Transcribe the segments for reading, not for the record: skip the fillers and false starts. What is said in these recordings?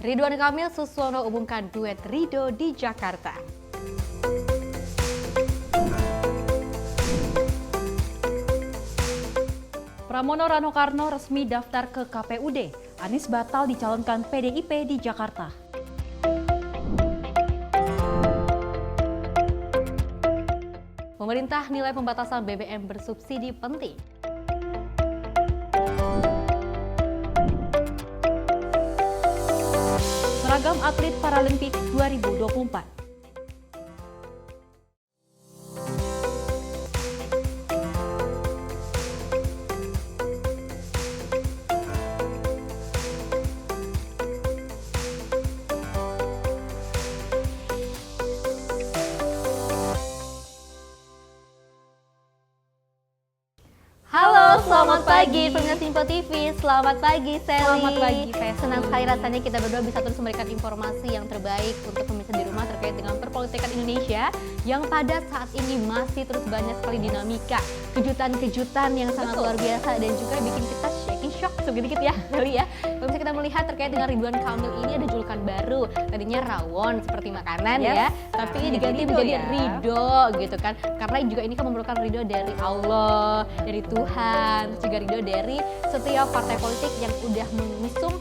Ridwan Kamil Suswono umumkan duet Ridho di Jakarta. Pramono Rano Karno resmi daftar ke KPUD. Anies batal dicalonkan PDIP di Jakarta. Pemerintah nilai pembatasan BBM bersubsidi penting. Seragam atlet Paralimpik 2024. Halo, selamat pagi pemirsa Simpo TV. Selamat pagi, Sally. Selamat pagi, Fes. Senang sekali rasanya kita berdua bisa terus memberikan informasi yang terbaik untuk pemirsa di rumah terkait dengan perpolitikan Indonesia yang pada saat ini masih terus banyak sekali dinamika, kejutan-kejutan yang sangat luar biasa dan juga bikin kita shaking shock sedikit ya, Sally ya. Kalau misalnya kita melihat terkait dengan Ridwan Kamil ini ada julukan baru. Tadinya rawon seperti makanan ya, tapi ini diganti menjadi Ridho gitu kan. Karena juga ini kan memerlukan ridho dari Allah, dari Tuhan, terus juga ridho dari setiap partai politik yang udah mengusung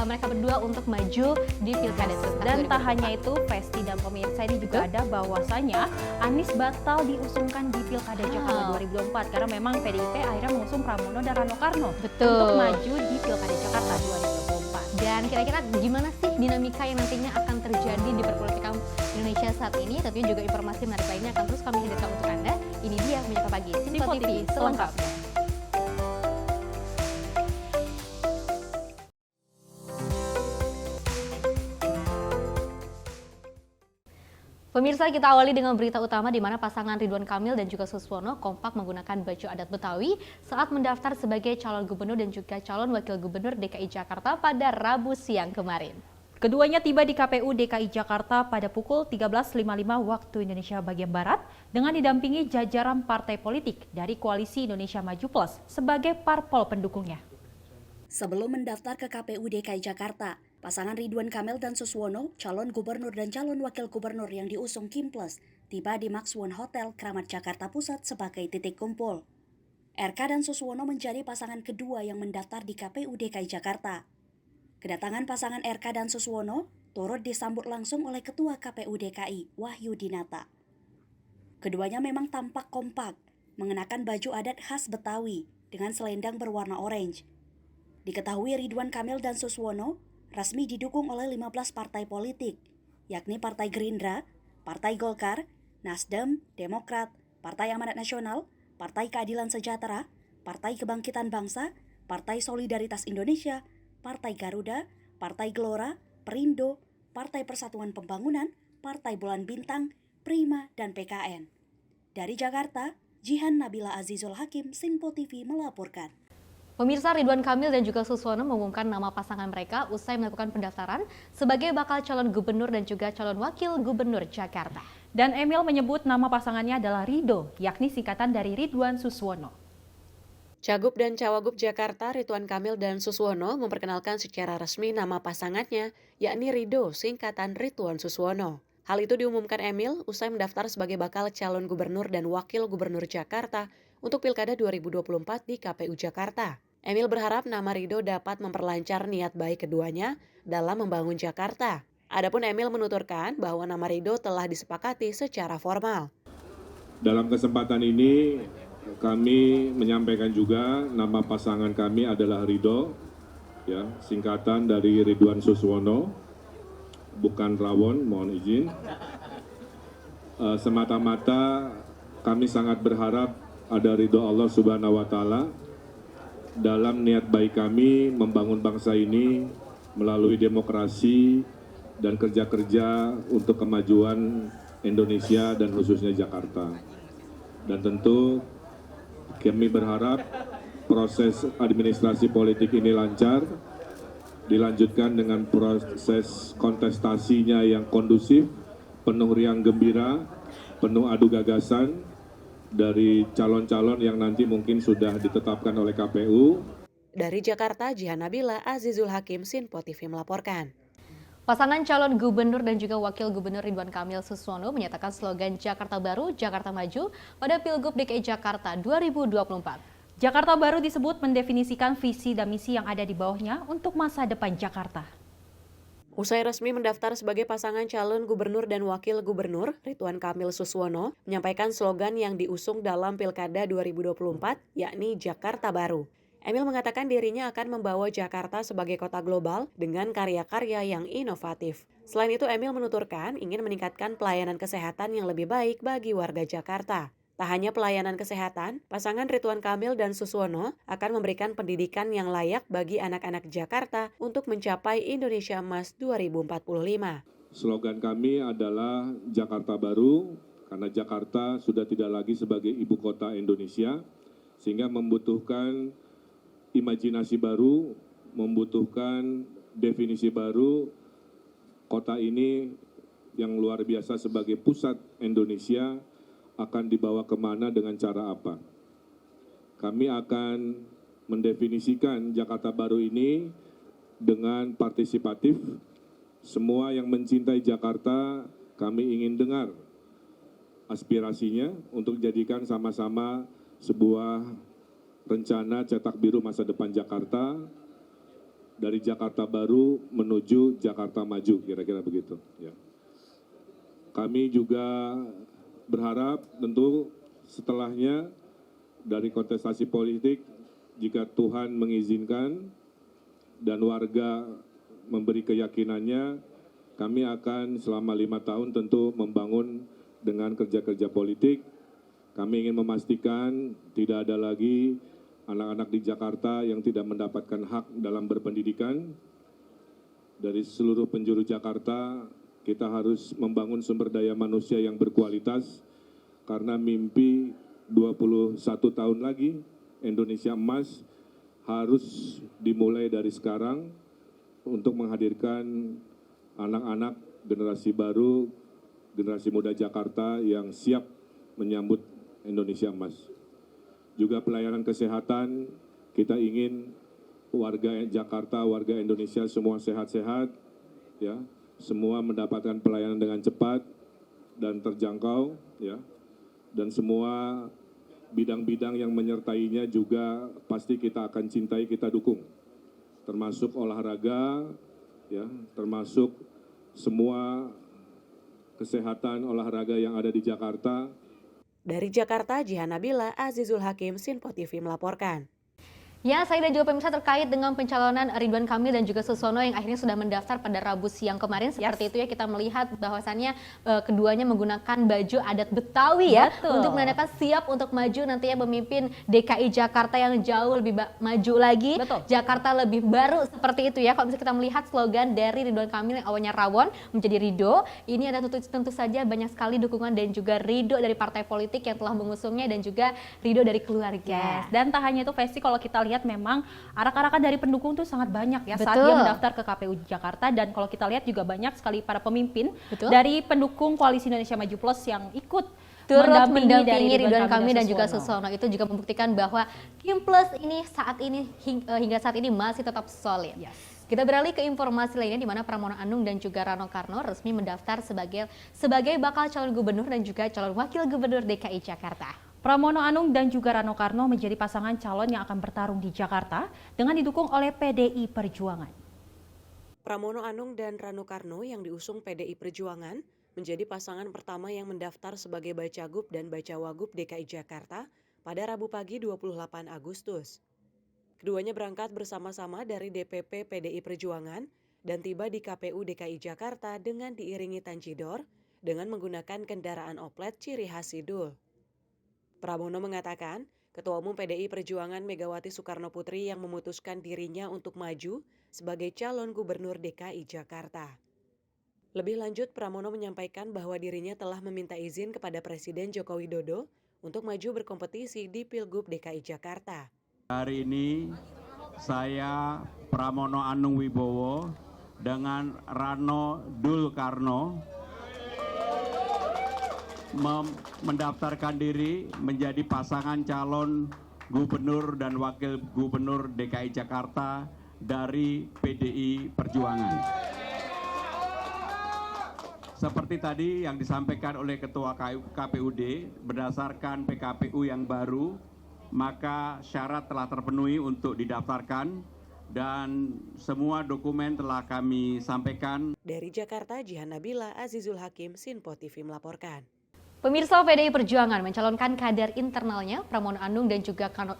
mereka berdua untuk maju di Pilkada serentak. Dan tak hanya itu, Festi dan pemirsa ini juga ada bahwasanya Anies batal diusungkan di Pilkada Jakarta 2024 karena memang PDIP akhirnya mengusung Pramono dan Rano Karno untuk maju di Pilkada Jakarta 2024. Dan kira-kira gimana sih dinamika yang nantinya akan terjadi di perpolitikan Indonesia saat ini? Tentunya juga informasi menarik lainnya akan terus kami hadirkan untuk Anda. Ini dia Menyapa Pagi Simpo TV selengkapnya. Pemirsa, kita awali dengan berita utama di mana pasangan Ridwan Kamil dan juga Suswono kompak menggunakan baju adat Betawi saat mendaftar sebagai calon gubernur dan juga calon wakil gubernur DKI Jakarta pada Rabu siang kemarin. Keduanya tiba di KPU DKI Jakarta pada pukul 13.55 waktu Indonesia bagian Barat dengan didampingi jajaran partai politik dari Koalisi Indonesia Maju Plus sebagai parpol pendukungnya. Sebelum mendaftar ke KPU DKI Jakarta, pasangan Ridwan Kamil dan Suswono, calon gubernur dan calon wakil gubernur yang diusung Kim Plus, tiba di Max One Hotel, Kramat Jakarta Pusat sebagai titik kumpul. RK dan Suswono menjadi pasangan kedua yang mendaftar di KPU DKI Jakarta. Kedatangan pasangan RK dan Suswono turut disambut langsung oleh Ketua KPU DKI, Wahyu Dinata. Keduanya memang tampak kompak, mengenakan baju adat khas Betawi dengan selendang berwarna orange. Diketahui Ridwan Kamil dan Suswono resmi didukung oleh 15 partai politik, yakni Partai Gerindra, Partai Golkar, Nasdem, Demokrat, Partai Amanat Nasional, Partai Keadilan Sejahtera, Partai Kebangkitan Bangsa, Partai Solidaritas Indonesia, Partai Garuda, Partai Gelora, Perindo, Partai Persatuan Pembangunan, Partai Bulan Bintang, Prima, dan PKN. Dari Jakarta, Jihan Nabila Azizul Hakim, Simpo TV melaporkan. Pemirsa, Ridwan Kamil dan juga Suswono mengumumkan nama pasangan mereka usai melakukan pendaftaran sebagai bakal calon gubernur dan juga calon wakil gubernur Jakarta. Dan Emil menyebut nama pasangannya adalah Ridho, yakni singkatan dari Ridwan Suswono. Cagup dan Cawagup Jakarta Ridwan Kamil dan Suswono memperkenalkan secara resmi nama pasangannya, yakni Ridho, singkatan Ridwan Suswono. Hal itu diumumkan Emil usai mendaftar sebagai bakal calon gubernur dan wakil gubernur Jakarta untuk Pilkada 2024 di KPU Jakarta. Emil berharap nama Ridho dapat memperlancar niat baik keduanya dalam membangun Jakarta. Adapun Emil menuturkan bahwa nama Ridho telah disepakati secara formal. Dalam kesempatan ini kami menyampaikan juga nama pasangan kami adalah Ridho, ya, singkatan dari Ridwan Suswono, bukan rawon, mohon izin. Semata-mata kami sangat berharap ada ridho Allah Subhanahu wa Ta'ala dalam niat baik kami membangun bangsa ini melalui demokrasi dan kerja-kerja untuk kemajuan Indonesia dan khususnya Jakarta. Dan tentu kami berharap proses administrasi politik ini lancar, dilanjutkan dengan proses kontestasinya yang kondusif, penuh riang gembira, penuh adu gagasan, dari calon-calon yang nanti mungkin sudah ditetapkan oleh KPU. Dari Jakarta, Jihan Nabila Azizul Hakim, Simpo TV melaporkan. Pasangan calon gubernur dan juga wakil gubernur Ridwan Kamil Suswono menyatakan slogan Jakarta Baru, Jakarta Maju pada Pilgub DKI Jakarta 2024. Jakarta Baru disebut mendefinisikan visi dan misi yang ada di bawahnya untuk masa depan Jakarta. Usai resmi mendaftar sebagai pasangan calon gubernur dan wakil gubernur, Ridwan Kamil Suswono menyampaikan slogan yang diusung dalam Pilkada 2024, yakni Jakarta Baru. Emil mengatakan dirinya akan membawa Jakarta sebagai kota global dengan karya-karya yang inovatif. Selain itu, Emil menuturkan ingin meningkatkan pelayanan kesehatan yang lebih baik bagi warga Jakarta. Tak hanya pelayanan kesehatan, pasangan Ridwan Kamil dan Suswono akan memberikan pendidikan yang layak bagi anak-anak Jakarta untuk mencapai Indonesia Emas 2045. Slogan kami adalah Jakarta Baru, karena Jakarta sudah tidak lagi sebagai ibu kota Indonesia, sehingga membutuhkan imajinasi baru, membutuhkan definisi baru. Kota ini yang luar biasa sebagai pusat Indonesia akan dibawa kemana dengan cara apa. Kami akan mendefinisikan Jakarta Baru ini dengan partisipatif. Semua yang mencintai Jakarta, kami ingin dengar aspirasinya untuk jadikan sama-sama sebuah rencana cetak biru masa depan Jakarta, dari Jakarta Baru menuju Jakarta Maju, kira-kira begitu. Ya. Kami juga berharap tentu setelahnya dari kontestasi politik, jika Tuhan mengizinkan dan warga memberi keyakinannya, kami akan selama 5 tahun tentu membangun dengan kerja-kerja politik. Kami ingin memastikan tidak ada lagi anak-anak di Jakarta yang tidak mendapatkan hak dalam berpendidikan. Dari seluruh penjuru Jakarta, kita harus membangun sumber daya manusia yang berkualitas, karena mimpi 21 tahun lagi Indonesia Emas harus dimulai dari sekarang untuk menghadirkan anak-anak generasi baru, generasi muda Jakarta yang siap menyambut Indonesia Emas. Juga pelayanan kesehatan, kita ingin warga Jakarta, warga Indonesia semua sehat-sehat, ya, semua mendapatkan pelayanan dengan cepat dan terjangkau, ya, dan semua bidang-bidang yang menyertainya juga pasti kita akan cintai, kita dukung, termasuk olahraga, ya, termasuk semua kesehatan olahraga yang ada di Jakarta. Dari Jakarta, Jihan Nabila, Azizul Hakim, Sinpo TV melaporkan. Ya, saya dan juga pemirsa terkait dengan pencalonan Ridwan Kamil dan juga Suswono yang akhirnya sudah mendaftar pada Rabu siang kemarin. Seperti itu ya, kita melihat bahwasannya keduanya menggunakan baju adat Betawi ya. Betul. Untuk menandakan siap untuk maju nantinya memimpin DKI Jakarta yang jauh lebih maju lagi. Betul. Jakarta lebih baru, seperti itu ya. Kalau misalnya kita melihat slogan dari Ridwan Kamil yang awalnya rawon menjadi Ridho, ini ada tentu saja banyak sekali dukungan dan juga ridho dari partai politik yang telah mengusungnya dan juga ridho dari keluarga. Yes. Dan tak hanya itu, Festi, kalau kita lihat memang arak-arakan dari pendukung tuh sangat banyak ya saat Betul. dia mendaftar ke KPU Jakarta, dan kalau kita lihat juga banyak sekali para pemimpin Betul. dari pendukung Koalisi Indonesia Maju Plus yang ikut turut mendampingi mendampingi Ridwan Kamil dan juga Suswono. Suswono. Itu juga membuktikan bahwa Kim Plus ini saat ini hingga saat ini masih tetap solid. Yes. Kita beralih ke informasi lainnya, di mana Pramono Anung dan juga Rano Karno resmi mendaftar sebagai bakal calon gubernur dan juga calon wakil gubernur DKI Jakarta. Pramono Anung dan juga Rano Karno menjadi pasangan calon yang akan bertarung di Jakarta dengan didukung oleh PDI Perjuangan. Pramono Anung dan Rano Karno yang diusung PDI Perjuangan menjadi pasangan pertama yang mendaftar sebagai Bacagub dan Bacawagub DKI Jakarta pada Rabu pagi 28 Agustus. Keduanya berangkat bersama-sama dari DPP PDI Perjuangan dan tiba di KPU DKI Jakarta dengan diiringi tanjidor dengan menggunakan kendaraan oplet ciri khas Sidul. Pramono mengatakan, Ketua Umum PDI Perjuangan Megawati Soekarno Putri yang memutuskan dirinya untuk maju sebagai calon gubernur DKI Jakarta. Lebih lanjut, Pramono menyampaikan bahwa dirinya telah meminta izin kepada Presiden Joko Widodo untuk maju berkompetisi di Pilgub DKI Jakarta. Hari ini saya Pramono Anung Wibowo dengan Rano Dul Karno mendaftarkan diri menjadi pasangan calon gubernur dan wakil gubernur DKI Jakarta dari PDI Perjuangan. seperti tadi yang disampaikan oleh Ketua KPUD, berdasarkan PKPU yang baru, maka syarat telah terpenuhi untuk didaftarkan dan semua dokumen telah kami sampaikan. Dari Jakarta, Jihan Nabila, Azizul Hakim, Sinpo TV melaporkan. Pemirsa, PDI Perjuangan mencalonkan kader internalnya Pramono Anung dan juga Kano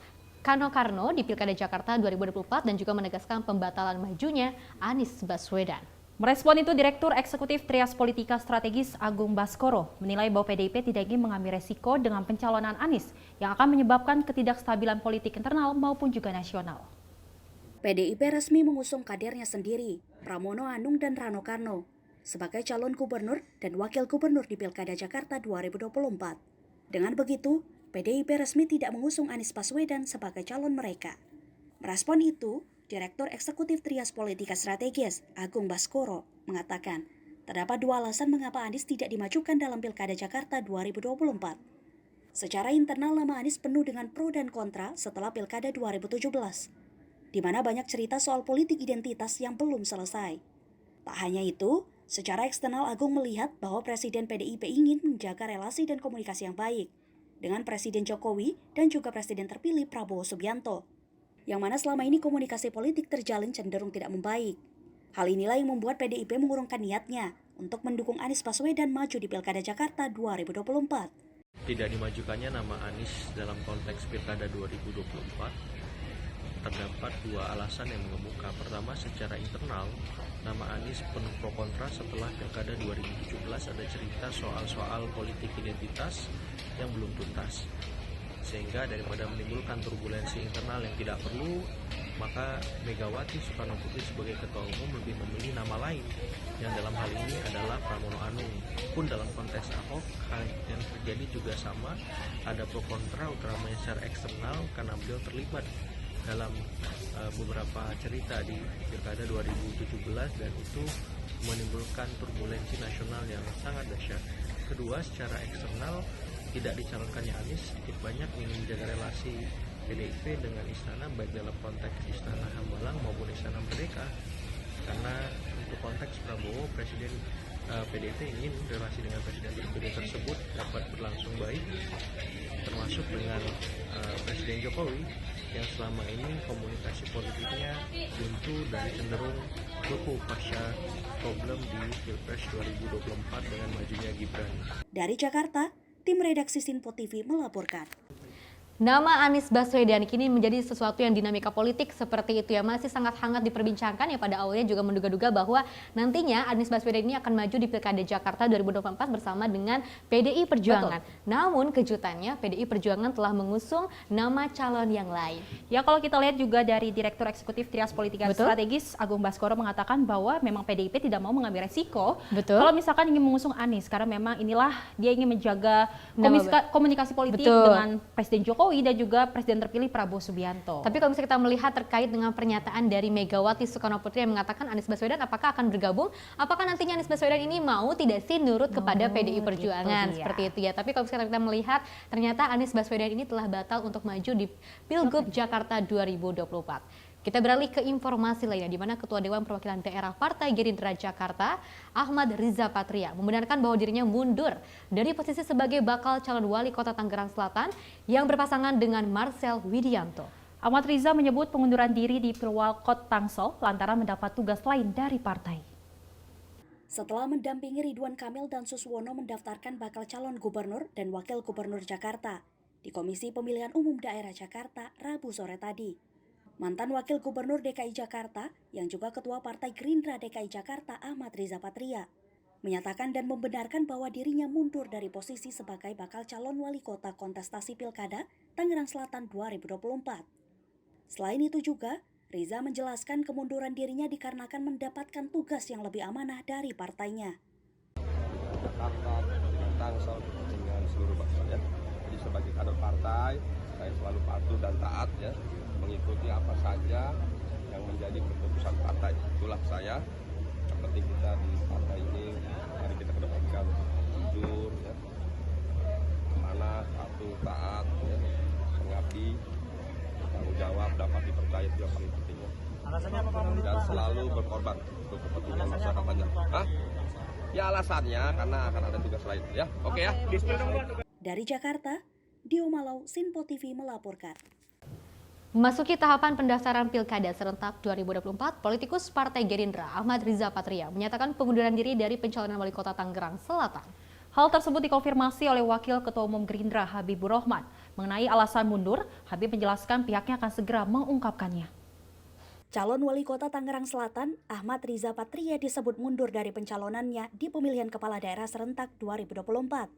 Karno di Pilkada Jakarta 2024 dan juga menegaskan pembatalan majunya Anies Baswedan. Merespon itu, Direktur Eksekutif Trias Politika Strategis Agung Baskoro menilai bahwa PDIP tidak ingin mengambil resiko dengan pencalonan Anies yang akan menyebabkan ketidakstabilan politik internal maupun juga nasional. PDIP resmi mengusung kadernya sendiri, Pramono Anung dan Rano Karno, sebagai calon gubernur dan wakil gubernur di Pilkada Jakarta 2024. Dengan begitu, PDIP resmi tidak mengusung Anies Baswedan sebagai calon mereka. Merespon itu, Direktur Eksekutif Trias Politika Strategis, Agung Baskoro, mengatakan, terdapat dua alasan mengapa Anies tidak dimajukan dalam Pilkada Jakarta 2024. Secara internal, nama Anies penuh dengan pro dan kontra setelah Pilkada 2017, di mana banyak cerita soal politik identitas yang belum selesai. Tak hanya itu, secara eksternal Agung melihat bahwa Presiden PDIP ingin menjaga relasi dan komunikasi yang baik dengan Presiden Jokowi dan juga Presiden terpilih Prabowo Subianto, yang mana selama ini komunikasi politik terjalin cenderung tidak membaik. Hal inilah yang membuat PDIP mengurungkan niatnya untuk mendukung Anies Baswedan maju di Pilkada Jakarta 2024. Tidak dimajukannya nama Anies dalam konteks Pilkada 2024 terdapat dua alasan yang mengemuka. Pertama, secara internal, nama Anies penuh pro kontra setelah Pilkada 2017 ada cerita soal politik identitas yang belum tuntas. Sehingga daripada menimbulkan turbulensi internal yang tidak perlu, maka Megawati Soekarnoputri sebagai Ketua Umum lebih memilih nama lain, yang dalam hal ini adalah Pramono Anung. Pun dalam konteks Ahok, yang terjadi juga sama, ada pro kontra utamanya secara eksternal karena beliau terlibat dalam beberapa cerita di Pilkada 2017 dan itu menimbulkan turbulensi nasional yang sangat dahsyat. Kedua, secara eksternal tidak dicalonkannya Anies sedikit banyak ingin menjaga relasi PDIP dengan istana, baik dalam konteks Istana Hambalang maupun Istana Merdeka. Karena untuk konteks Prabowo, Presiden PDIP ingin relasi dengan Presiden terpilih tersebut dapat berlangsung baik, termasuk dengan Presiden Jokowi yang selama ini komunikasi politiknya buntu dan cenderung cukup pasca problem di Pilpres 2024 dengan majunya Gibran. Dari Jakarta, tim redaksi Sinpo TV melaporkan. Nama Anies Baswedan kini menjadi sesuatu yang dinamika politik seperti itu ya, masih sangat hangat diperbincangkan ya. Pada awalnya juga menduga-duga bahwa nantinya Anies Baswedan ini akan maju di Pilkada Jakarta 2024 bersama dengan PDI Perjuangan. Betul. Namun kejutannya PDI Perjuangan telah mengusung nama calon yang lain. Ya, kalau kita lihat juga dari Direktur Eksekutif Trias Politika Strategis Agung Baskoro mengatakan bahwa memang PDIP tidak mau mengambil resiko. Betul. Kalau misalkan ingin mengusung Anies, karena memang inilah dia ingin menjaga komunikasi politik dengan Presiden Jokowi dan juga Presiden terpilih Prabowo Subianto. Tapi kalau misalnya kita melihat terkait dengan pernyataan dari Megawati Soekarnoputri yang mengatakan Anies Baswedan apakah akan bergabung, apakah nantinya Anies Baswedan ini mau tidak sih nurut kepada PDI Perjuangan, seperti itu ya. Tapi kalau misalnya kita melihat ternyata Anies Baswedan ini telah batal untuk maju di Pilgub Jakarta 2024. Kita beralih ke informasi lainnya, di mana Ketua Dewan Perwakilan Daerah Partai Gerindra Jakarta, Ahmad Riza Patria, membenarkan bahwa dirinya mundur dari posisi sebagai bakal calon wali kota Tangerang Selatan yang berpasangan dengan Marcel Widianto. Ahmad Riza menyebut pengunduran diri di Pilwalkot Tangsel lantaran mendapat tugas lain dari partai. Setelah mendampingi Ridwan Kamil dan Suswono mendaftarkan bakal calon gubernur dan wakil gubernur Jakarta di Komisi Pemilihan Umum Daerah Jakarta Rabu sore tadi, mantan Wakil Gubernur DKI Jakarta yang juga Ketua Partai Gerindra DKI Jakarta Ahmad Riza Patria menyatakan dan membenarkan bahwa dirinya mundur dari posisi sebagai bakal calon wali kota kontestasi Pilkada Tangerang Selatan 2024. Selain itu juga, Riza menjelaskan kemunduran dirinya dikarenakan mendapatkan tugas yang lebih amanah dari partainya. Jakarta, dengan Tangsel, dengan seluruh bangsa ya. Jadi sebagai kader partai, saya selalu patuh dan taat ya, mengikuti apa saja yang menjadi keputusan partai. Itulah saya. Yang penting kita di partai ini, mari kita kedepankan jujur, ya, amanah, patuh, taat, ya, mengabdi, bertanggung jawab dapat dipercaya itu yang paling penting. Dan selalu berkorban untuk kepentingan masyarakat banyak. Hah? Ya alasannya karena akan ada tugas lain ya. Oke ya. Dari Jakarta, Dio Malau, Sinpo TV melaporkan. Memasuki tahapan pendaftaran Pilkada serentak 2024, politikus Partai Gerindra Ahmad Riza Patria menyatakan pengunduran diri dari pencalonan wali kota Tangerang Selatan. Hal tersebut dikonfirmasi oleh Wakil Ketua Umum Gerindra Habibur Rahman. Mengenai alasan mundur, Habib menjelaskan pihaknya akan segera mengungkapkannya. Calon wali kota Tangerang Selatan, Ahmad Riza Patria disebut mundur dari pencalonannya di pemilihan kepala daerah serentak 2024.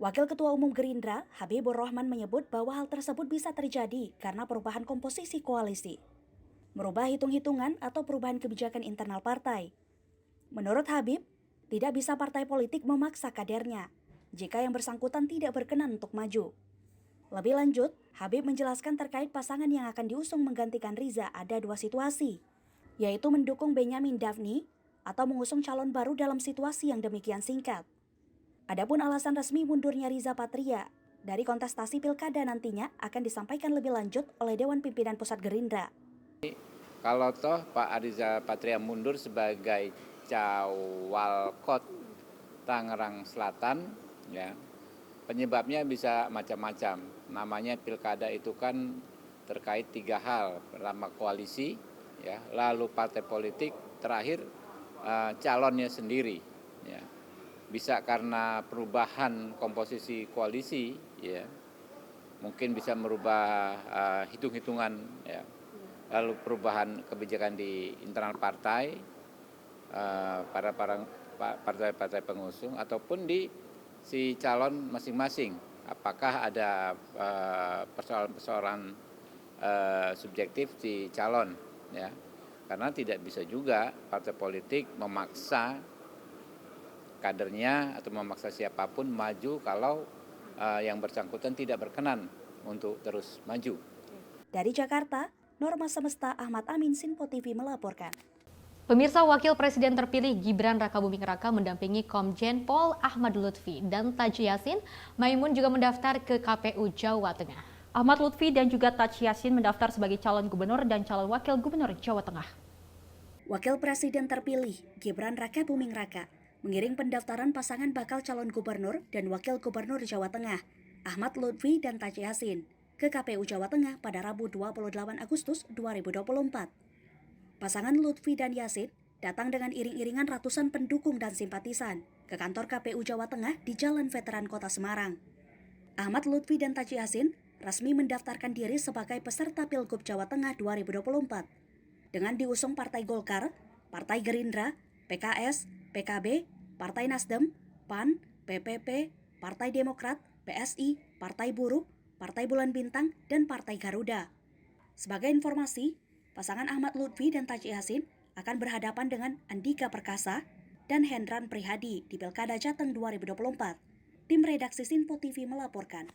Wakil Ketua Umum Gerindra, Habibur Rahman menyebut bahwa hal tersebut bisa terjadi karena perubahan komposisi koalisi, merubah hitung-hitungan atau perubahan kebijakan internal partai. Menurut Habib, tidak bisa partai politik memaksa kadernya jika yang bersangkutan tidak berkenan untuk maju. Lebih lanjut, Habib menjelaskan terkait pasangan yang akan diusung menggantikan Riza ada dua situasi, yaitu mendukung Benyamin Daphni atau mengusung calon baru dalam situasi yang demikian singkat. Adapun alasan resmi mundurnya Riza Patria dari kontestasi pilkada nantinya akan disampaikan lebih lanjut oleh Dewan Pimpinan Pusat Gerindra. Kalau toh Pak Riza Patria mundur sebagai Cawalkot Tangerang Selatan, ya penyebabnya bisa macam-macam. Namanya pilkada itu kan terkait 3 hal. Pertama koalisi, ya, lalu partai politik, terakhir calonnya sendiri. Ya. Bisa karena perubahan komposisi koalisi, ya, mungkin bisa merubah hitung-hitungan, ya, lalu perubahan kebijakan di internal partai, para partai-partai pengusung, ataupun di si calon masing-masing. Apakah ada persoalan-persoalan subjektif di calon, ya, karena tidak bisa juga partai politik memaksa kadernya atau memaksa siapapun maju kalau yang bersangkutan tidak berkenan untuk terus maju. Dari Jakarta, Norma Semesta Ahmad Amin, Sinpo TV melaporkan. Pemirsa, Wakil Presiden terpilih Gibran Rakabuming Raka mendampingi Komjen Pol Ahmad Lutfi dan Taji Yassin Maimun juga mendaftar ke KPU Jawa Tengah. Ahmad Lutfi dan juga Taji Yassin mendaftar sebagai calon gubernur dan calon wakil gubernur Jawa Tengah. Wakil Presiden terpilih Gibran Rakabuming Raka mengiring pendaftaran pasangan bakal calon gubernur dan wakil gubernur Jawa Tengah, Ahmad Lutfi dan Taji Yassin, ke KPU Jawa Tengah pada Rabu 28 Agustus 2024. Pasangan Lutfi dan Yassin datang dengan iring-iringan ratusan pendukung dan simpatisan ke kantor KPU Jawa Tengah di Jalan Veteran Kota Semarang. Ahmad Lutfi dan Taji Yassin resmi mendaftarkan diri sebagai peserta Pilgub Jawa Tengah 2024 dengan diusung Partai Golkar, Partai Gerindra, PKS, PKB, Partai Nasdem, PAN, PPP, Partai Demokrat, PSI, Partai Buruh, Partai Bulan Bintang, dan Partai Garuda. Sebagai informasi, pasangan Ahmad Lutfi dan Taji Yassin akan berhadapan dengan Andika Perkasa dan Hendran Prihadi di Pilkada Jateng 2024. Tim redaksi Sinpo TV melaporkan.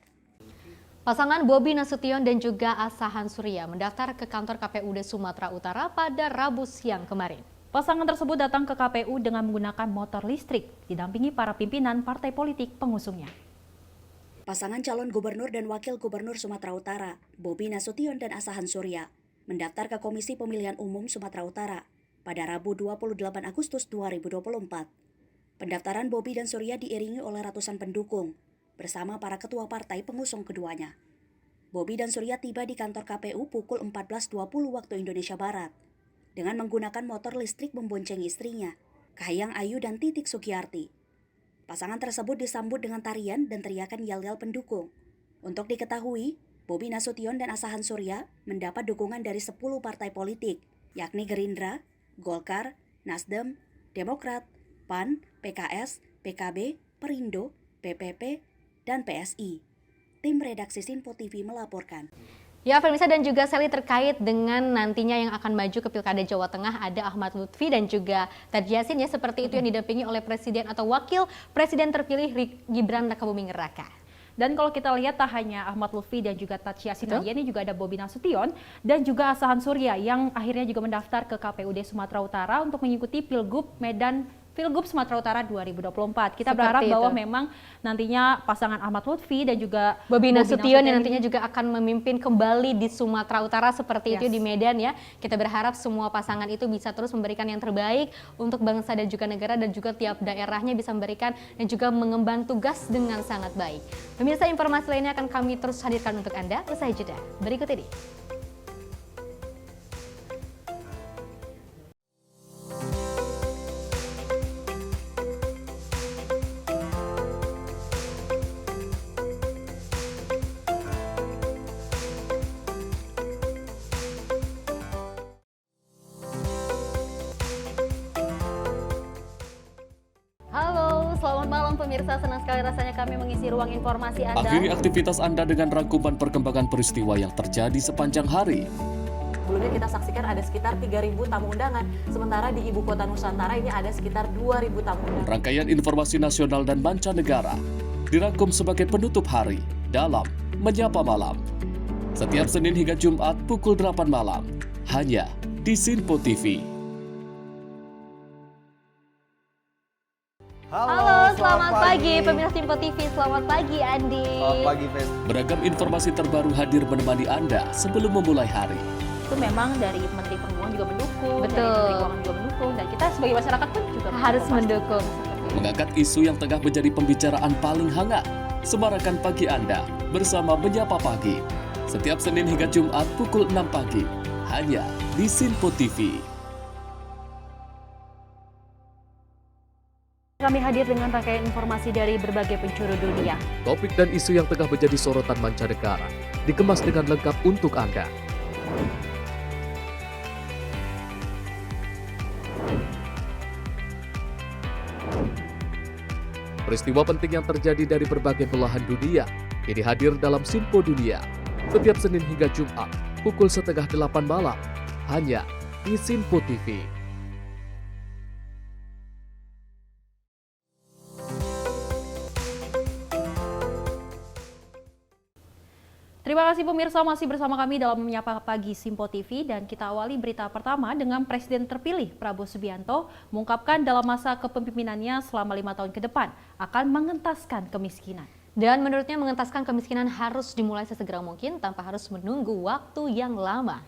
Pasangan Bobi Nasution dan juga Asahan Surya mendaftar ke kantor KPUD Sumatera Utara pada Rabu siang kemarin. Pasangan tersebut datang ke KPU dengan menggunakan motor listrik, didampingi para pimpinan partai politik pengusungnya. Pasangan calon gubernur dan wakil gubernur Sumatera Utara, Bobi Nasution dan Asahan Surya, mendaftar ke Komisi Pemilihan Umum Sumatera Utara pada Rabu 28 Agustus 2024. Pendaftaran Bobi dan Surya diiringi oleh ratusan pendukung bersama para ketua partai pengusung keduanya. Bobi dan Surya tiba di kantor KPU pukul 14.20 waktu Indonesia Barat dengan menggunakan motor listrik membonceng istrinya, Kahiyang Ayu dan Titik Sugiyarti. Pasangan tersebut disambut dengan tarian dan teriakan yel-yel pendukung. Untuk diketahui, Bobi Nasution dan Asahan Surya mendapat dukungan dari 10 partai politik, yakni Gerindra, Golkar, Nasdem, Demokrat, PAN, PKS, PKB, Perindo, PPP, dan PSI. Tim redaksi Sinpo TV melaporkan. Ya, pemirsa dan juga Sally, terkait dengan nantinya yang akan maju ke Pilkada Jawa Tengah ada Ahmad Lutfi dan juga Taji Yassin, ya, seperti itu yang didampingi oleh Presiden atau Wakil Presiden terpilih Gibran Rakabuming Raka. Dan kalau kita lihat tak hanya Ahmad Lutfi dan juga Taji Yassin saja, ini juga ada Bobi Nasution dan juga Asahan Surya yang akhirnya juga mendaftar ke KPUD Sumatera Utara untuk mengikuti Pilgub Medan Pilgub Sumatera Utara 2024. Kita Seperti berharap bahwa itu. memang nantinya pasangan Ahmad Lutfi dan juga Bobi Nasution yang ini nantinya juga akan memimpin kembali di Sumatera Utara seperti itu di Medan ya. Kita berharap semua pasangan itu bisa terus memberikan yang terbaik untuk bangsa dan juga negara, dan juga tiap daerahnya bisa memberikan dan juga mengemban tugas dengan sangat baik. Pemirsa, informasi lainnya akan kami terus hadirkan untuk Anda usai jeda berikut ini. Halo, selamat malam pemirsa. Senang sekali rasanya kami mengisi ruang informasi Anda. Akhiri aktivitas Anda dengan rangkuman perkembangan peristiwa yang terjadi sepanjang hari. Sebelumnya kita saksikan ada sekitar 3.000 tamu undangan, sementara di Ibu Kota Nusantara ini ada sekitar 2.000 tamu undangan. Rangkaian informasi nasional dan mancanegara dirangkum sebagai penutup hari dalam Menyapa Malam. Setiap Senin hingga Jumat pukul 8 malam, hanya di Sinpo TV. Halo, selamat pagi pemirsa Simpo TV. Selamat pagi Andi. Selamat pagi, Fen. Beragam informasi terbaru hadir menemani Anda sebelum memulai hari. itu memang dari Menteri Perhubungan juga mendukung, Betul. dari Menteri Keuangan juga mendukung, dan kita sebagai masyarakat pun juga Harus mendukung. Mengangkat isu yang tengah menjadi pembicaraan paling hangat. Semarakan pagi Anda bersama Menyapa Pagi. Setiap Senin hingga Jumat pukul 6 pagi. Hanya di Sinpo TV. Kami hadir dengan rangkaian informasi dari berbagai penjuru dunia. Topik dan isu yang tengah menjadi sorotan mancanegara dikemas dengan lengkap untuk Anda. Peristiwa penting yang terjadi dari berbagai belahan dunia kini hadir dalam Sinpo Dunia setiap Senin hingga Jumat pukul 7:30 malam hanya di Sinpo TV. Terima kasih pemirsa masih bersama kami dalam Menyapa Pagi Simpo TV, dan kita awali berita pertama dengan Presiden terpilih Prabowo Subianto mengungkapkan dalam masa kepemimpinannya selama 5 tahun ke depan akan mengentaskan kemiskinan. Dan menurutnya mengentaskan kemiskinan harus dimulai sesegera mungkin tanpa harus menunggu waktu yang lama.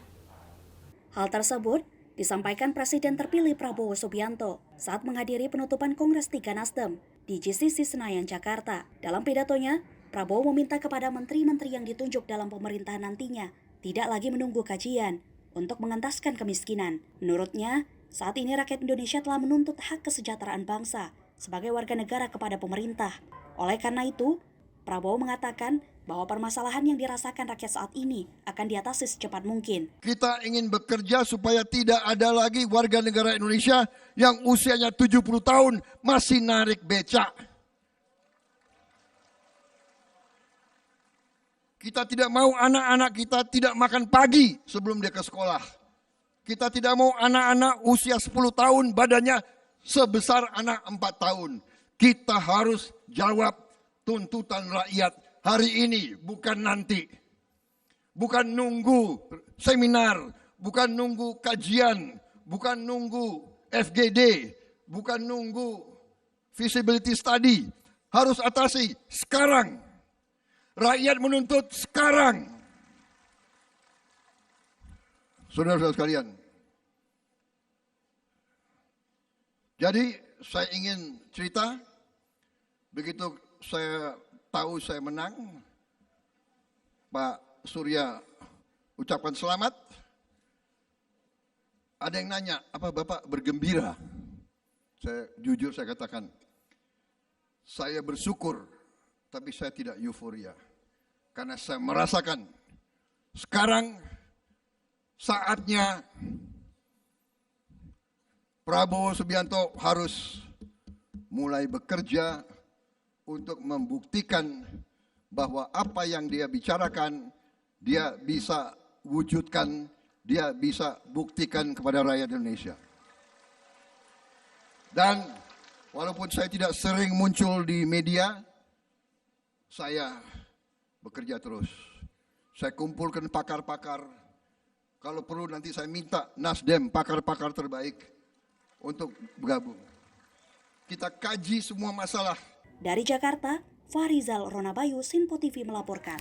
Hal tersebut disampaikan Presiden terpilih Prabowo Subianto saat menghadiri penutupan Kongres 3 Nasdem di GCC Senayan, Jakarta. Dalam pidatonya, Prabowo meminta kepada menteri-menteri yang ditunjuk dalam pemerintahan nantinya tidak lagi menunggu kajian untuk mengentaskan kemiskinan. Menurutnya, saat ini rakyat Indonesia telah menuntut hak kesejahteraan bangsa sebagai warga negara kepada pemerintah. Oleh karena itu, Prabowo mengatakan bahwa permasalahan yang dirasakan rakyat saat ini akan diatasi secepat mungkin. Kita ingin bekerja supaya tidak ada lagi warga negara Indonesia yang usianya 70 tahun masih narik becak. Kita tidak mau anak-anak kita tidak makan pagi sebelum dia ke sekolah. Kita tidak mau anak-anak usia 10 tahun badannya sebesar anak 4 tahun. Kita harus jawab tuntutan rakyat hari ini, bukan nanti. Bukan nunggu seminar, bukan nunggu kajian, bukan nunggu FGD, bukan nunggu feasibility study. Harus atasi sekarang. Rakyat menuntut sekarang. Saudara-saudara sekalian. Jadi saya ingin cerita, begitu saya tahu saya menang, Pak Surya ucapkan selamat. Ada yang nanya, apa Bapak bergembira? Saya jujur saya katakan, saya bersyukur. Tapi saya tidak euforia. Karena saya merasakan sekarang saatnya Prabowo Subianto harus mulai bekerja untuk membuktikan bahwa apa yang dia bicarakan, dia bisa wujudkan, dia bisa buktikan kepada rakyat Indonesia. Dan walaupun saya tidak sering muncul di media, saya bekerja terus. Saya kumpulkan pakar-pakar. Kalau perlu nanti saya minta Nasdem pakar-pakar terbaik untuk bergabung. kita kaji semua masalah. Dari Jakarta, Fahrizal Ronabayu, Sinpo TV melaporkan.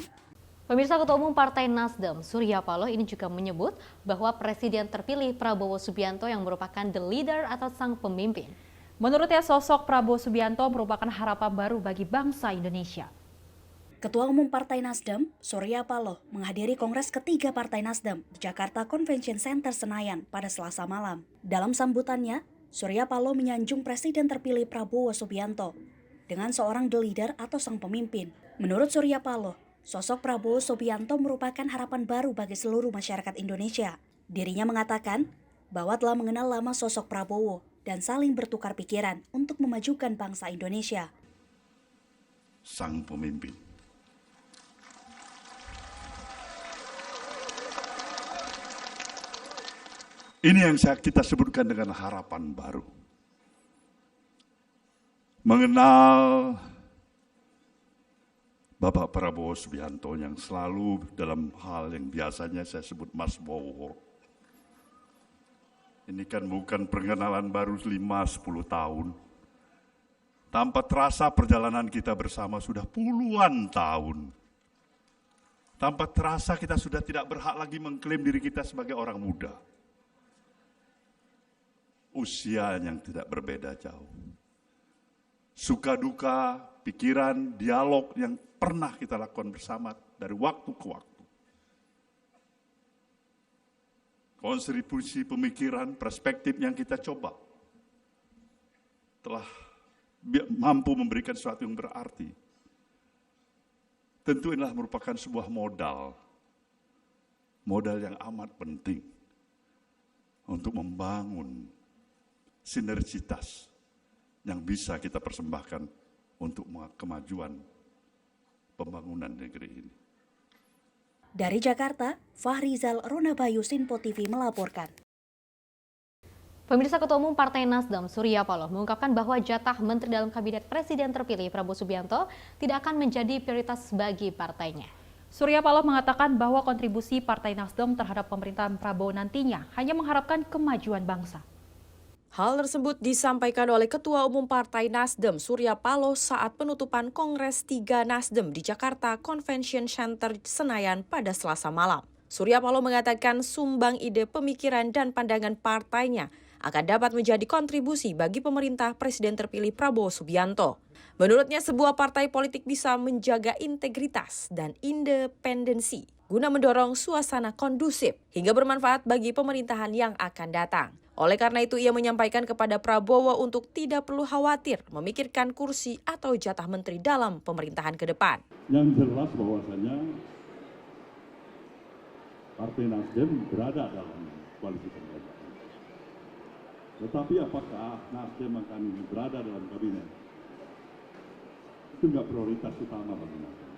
Pemirsa, Ketua Umum Partai Nasdem, Surya Paloh ini juga menyebut bahwa Presiden terpilih Prabowo Subianto yang merupakan the leader atau sang pemimpin. Menurutnya sosok Prabowo Subianto merupakan harapan baru bagi bangsa Indonesia. Ketua Umum Partai Nasdem, Surya Paloh, menghadiri Kongres ketiga Partai Nasdem di Jakarta Convention Center Senayan pada Selasa malam. Dalam sambutannya, Surya Paloh menyanjung Presiden terpilih Prabowo Subianto dengan seorang the leader atau sang pemimpin. Menurut Surya Paloh, sosok Prabowo Subianto merupakan harapan baru bagi seluruh masyarakat Indonesia. Dirinya mengatakan bahwa telah mengenal lama sosok Prabowo dan saling bertukar pikiran untuk memajukan bangsa Indonesia. Sang pemimpin. Ini yang kita sebutkan dengan harapan baru. Mengenal Bapak Prabowo Subianto yang selalu dalam hal yang biasanya saya sebut Mas Bowo. Ini kan bukan perkenalan baru 5-10 tahun. Tanpa terasa perjalanan kita bersama sudah puluhan tahun. Tanpa terasa kita sudah tidak berhak lagi mengklaim diri kita sebagai orang muda. Usia yang tidak berbeda jauh. Suka duka, pikiran, dialog yang pernah kita lakukan bersama dari waktu ke waktu. Kontribusi pemikiran, perspektif yang kita coba telah mampu memberikan sesuatu yang berarti. Tentu inilah merupakan sebuah modal yang amat penting untuk membangun sinergitas yang bisa kita persembahkan untuk kemajuan pembangunan negeri ini. Dari Jakarta, Fahrizal Ronabayu, Sinpo TV melaporkan. Pemirsa, Ketua Umum Partai Nasdem, Surya Paloh, mengungkapkan bahwa jatah Menteri dalam Kabinet Presiden terpilih Prabowo Subianto tidak akan menjadi prioritas bagi partainya. Surya Paloh mengatakan bahwa kontribusi Partai Nasdem terhadap pemerintahan Prabowo nantinya hanya mengharapkan kemajuan bangsa. Hal tersebut disampaikan oleh Ketua Umum Partai Nasdem, Surya Paloh, saat penutupan Kongres 3 Nasdem di Jakarta Convention Center Senayan pada Selasa malam. Surya Paloh mengatakan sumbang ide, pemikiran, dan pandangan partainya akan dapat menjadi kontribusi bagi pemerintah Presiden terpilih Prabowo Subianto. Menurutnya, sebuah partai politik bisa menjaga integritas dan independensi guna mendorong suasana kondusif hingga bermanfaat bagi pemerintahan yang akan datang. Oleh karena itu, ia menyampaikan kepada Prabowo untuk tidak perlu khawatir memikirkan kursi atau jatah menteri dalam pemerintahan ke depan. Yang jelas bahwasanya Partai Nasdem berada dalam koalisi pemerintahan. Tetapi apakah Nasdem akan berada dalam kabinet? Itu nggak prioritas utama bagi Nasdem.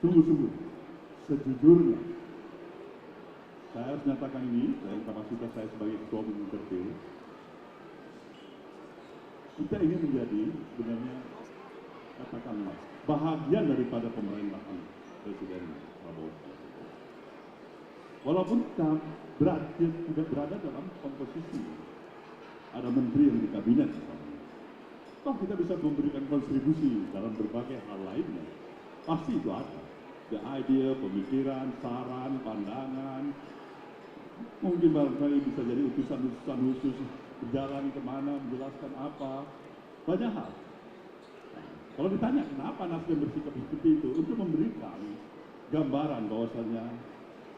Sungguh-sungguh, sejujurnya, saya harus nyatakan ini, dalam kapasitas saya sebagai Ketua Umum terpilih, kita ingin menjadi sebenarnya, katakanlah, bahagian daripada pemerintahan Presiden Prabowo. Walaupun kita tidak berada dalam komposisi, ada menteri yang di kabinet, toh kita bisa memberikan kontribusi dalam berbagai hal lainnya. Pasti itu ada. The idea, pemikiran, saran, pandangan, mungkin barangkali bisa jadi utusan-utusan khusus berjalan kemana, menjelaskan apa, banyak hal. Kalau ditanya kenapa Nasdem bersikap seperti itu, untuk memberikan gambaran bahwasannya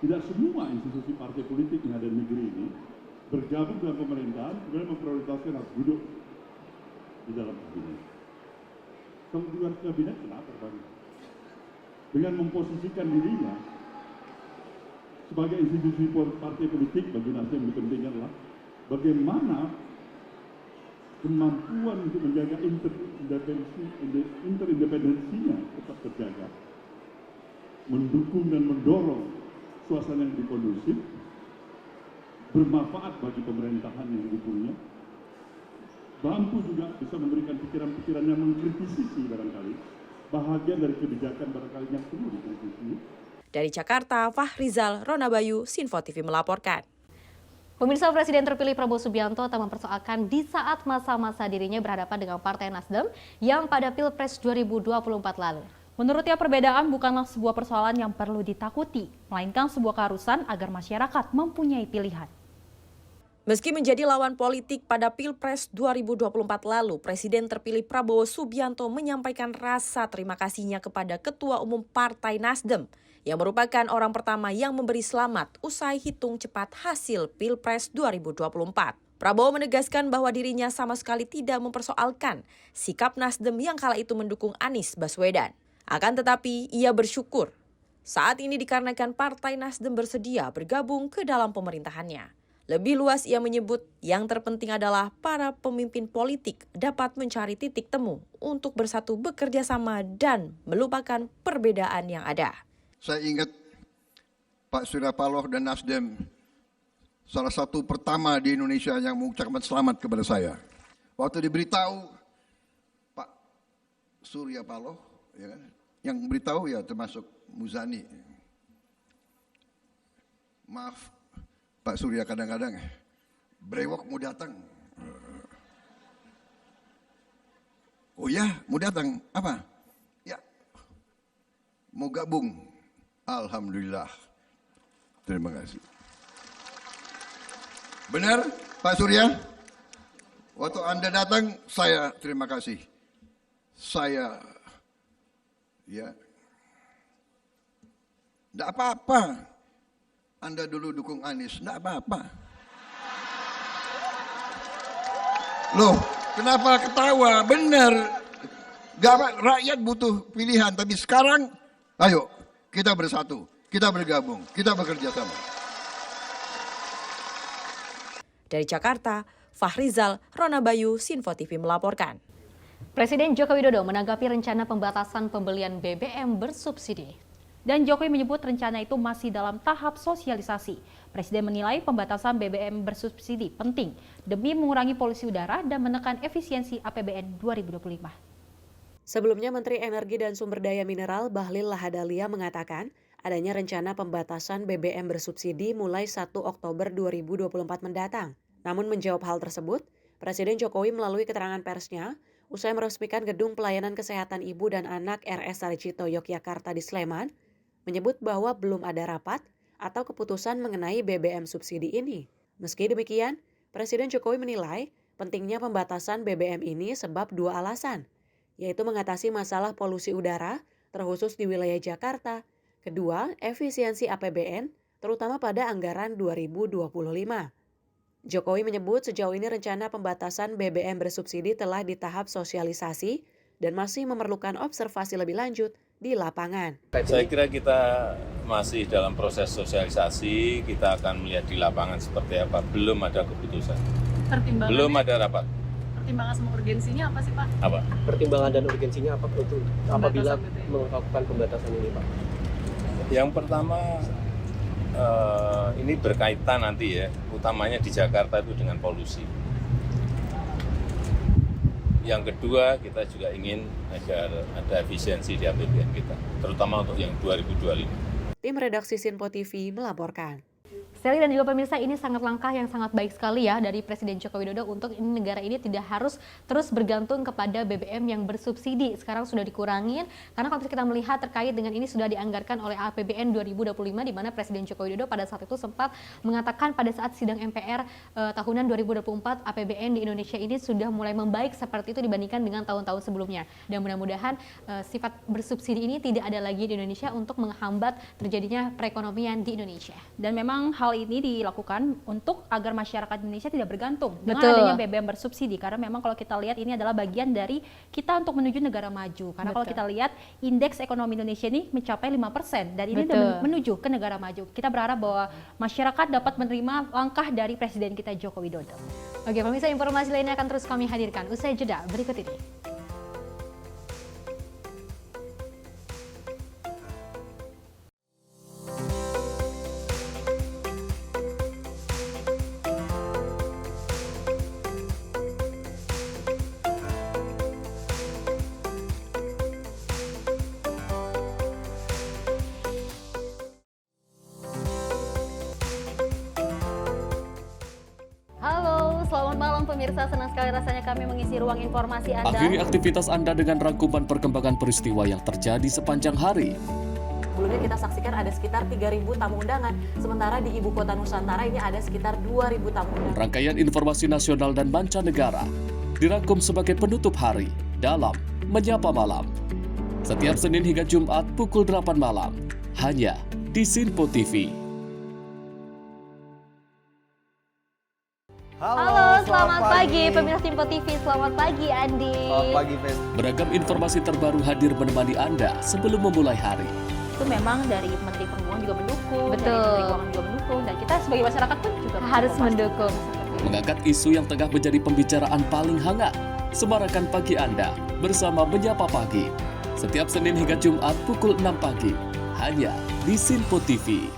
tidak semua institusi partai politik yang ada di negeri ini bergabung dalam pemerintahan, kemudian memprioritaskan harus duduk di dalam kabinet. Kalau di luar kabinet, kenapa Bang? Dengan memposisikan dirinya sebagai institusi partai politik, bagi Nasdem yang penting adalah bagaimana kemampuan untuk menjaga interindependensinya tetap terjaga, mendukung dan mendorong suasana yang lebih kondusif, bermanfaat bagi pemerintahan yang didukungnya, mampu juga bisa memberikan pikiran-pikiran yang mengkritisi barangkali, bahagian dari kebijakan barangkali yang perlu dikritisi. Dari Jakarta, Fahrizal Ronabayu, Sinpo TV melaporkan. Pemirsa, Presiden terpilih Prabowo Subianto tak mempersoalkan di saat masa-masa dirinya berhadapan dengan Partai Nasdem yang pada Pilpres 2024 lalu. Menurutnya perbedaan bukanlah sebuah persoalan yang perlu ditakuti, melainkan sebuah keharusan agar masyarakat mempunyai pilihan. Meski menjadi lawan politik pada Pilpres 2024 lalu, Presiden terpilih Prabowo Subianto menyampaikan rasa terima kasihnya kepada Ketua Umum Partai Nasdem yang merupakan orang pertama yang memberi selamat usai hitung cepat hasil Pilpres 2024. Prabowo menegaskan bahwa dirinya sama sekali tidak mempersoalkan sikap Nasdem yang kala itu mendukung Anies Baswedan. Akan tetapi, ia bersyukur saat ini dikarenakan Partai Nasdem bersedia bergabung ke dalam pemerintahannya. Lebih luas ia menyebut yang terpenting adalah para pemimpin politik dapat mencari titik temu untuk bersatu bekerja sama dan melupakan perbedaan yang ada. Saya ingat Pak Surya Paloh dan Nasdem salah satu pertama di Indonesia yang mengucapkan selamat kepada saya. Waktu diberitahu Pak Surya Paloh, ya kan, yang beritahu ya termasuk Muzani. Maaf Pak Surya, kadang-kadang brewok mau datang. Oh ya, mau datang apa? Ya, mau gabung. Alhamdulillah. Terima kasih. Benar Pak Surya? Waktu Anda datang, saya terima kasih. Saya, ya, enggak apa-apa. Anda dulu dukung Anies, enggak apa-apa. Loh, kenapa ketawa? Benar. Rakyat butuh pilihan, tapi sekarang, ayo. Kita bersatu, kita bergabung, kita bekerja sama. Dari Jakarta, Fahrizal, Rona Bayu, Sinfo TV melaporkan. Presiden Joko Widodo menanggapi rencana pembatasan pembelian BBM bersubsidi. Dan Jokowi menyebut rencana itu masih dalam tahap sosialisasi. Presiden menilai pembatasan BBM bersubsidi penting demi mengurangi polusi udara dan menekan efisiensi APBN 2025. Sebelumnya, Menteri Energi dan Sumber Daya Mineral Bahlil Lahadalia mengatakan adanya rencana pembatasan BBM bersubsidi mulai 1 Oktober 2024 mendatang. Namun menjawab hal tersebut, Presiden Jokowi melalui keterangan persnya usai meresmikan Gedung Pelayanan Kesehatan Ibu dan Anak RS Sarjito Yogyakarta di Sleman, menyebut bahwa belum ada rapat atau keputusan mengenai BBM subsidi ini. Meski demikian, Presiden Jokowi menilai pentingnya pembatasan BBM ini sebab dua alasan, yaitu mengatasi masalah polusi udara, terkhusus di wilayah Jakarta. Kedua, efisiensi APBN, terutama pada anggaran 2025. Jokowi menyebut sejauh ini rencana pembatasan BBM bersubsidi telah di tahap sosialisasi dan masih memerlukan observasi lebih lanjut di lapangan. Saya kira kita masih dalam proses sosialisasi, kita akan melihat di lapangan seperti apa, belum ada keputusan. Belum ada rapat. Pertimbangan sama urgensinya apa sih Pak? Apa? Pertimbangan dan urgensinya apa untuk apabila melakukan pembatasan ini Pak? Yang pertama ini berkaitan nanti ya, utamanya di Jakarta itu dengan polusi. Yang kedua, kita juga ingin agar ada efisiensi di APBN kita, terutama untuk yang 2025. Tim redaksi Sinpo TV melaporkan. Sally dan juga pemirsa, ini sangat langkah yang sangat baik sekali ya dari Presiden Joko Widodo untuk negara ini tidak harus terus bergantung kepada BBM yang bersubsidi. Sekarang sudah dikurangin karena kalau kita melihat terkait dengan ini sudah dianggarkan oleh APBN 2025 di mana Presiden Joko Widodo pada saat itu sempat mengatakan pada saat sidang MPR tahunan 2024 APBN di Indonesia ini sudah mulai membaik seperti itu dibandingkan dengan tahun-tahun sebelumnya. Dan mudah-mudahan sifat bersubsidi ini tidak ada lagi di Indonesia untuk menghambat terjadinya perekonomian di Indonesia. Dan memang hal ini dilakukan untuk agar masyarakat Indonesia tidak bergantung dengan Betul. adanya BBM bersubsidi, karena memang kalau kita lihat ini adalah bagian dari kita untuk menuju negara maju, karena kalau kita lihat indeks ekonomi Indonesia ini mencapai 5% dan ini menuju ke negara maju. Kita berharap bahwa masyarakat dapat menerima langkah dari Presiden kita Joko Widodo. Oke pemirsa, informasi lainnya akan terus kami hadirkan usai jeda berikut ini. malam pemirsa, senang sekali rasanya kami mengisi ruang informasi Anda. Akhiri aktivitas Anda dengan rangkuman perkembangan peristiwa yang terjadi sepanjang hari. Sebelumnya kita saksikan ada sekitar 3.000 tamu undangan, sementara di Ibu Kota Nusantara ini ada sekitar 2.000 tamu undangan. Rangkaian informasi nasional dan mancanegara dirangkum sebagai penutup hari dalam Menyapa Malam. Setiap Senin hingga Jumat pukul 8 malam, hanya di Sinpo TV. Halo, selamat pagi pemirsa Sinpo TV. Selamat pagi Andi. Selamat pagi, Fen. Beragam informasi terbaru hadir menemani Anda sebelum memulai hari. Itu memang dari Menteri Perhubungan juga mendukung, Betul. dari Menteri Keuangan juga mendukung, dan kita sebagai masyarakat pun juga Harus mendukung. Mengangkat isu yang tengah menjadi pembicaraan paling hangat. Semarakan pagi Anda bersama Menyapa Pagi. Setiap Senin hingga Jumat pukul 6 pagi, hanya di Sinpo TV.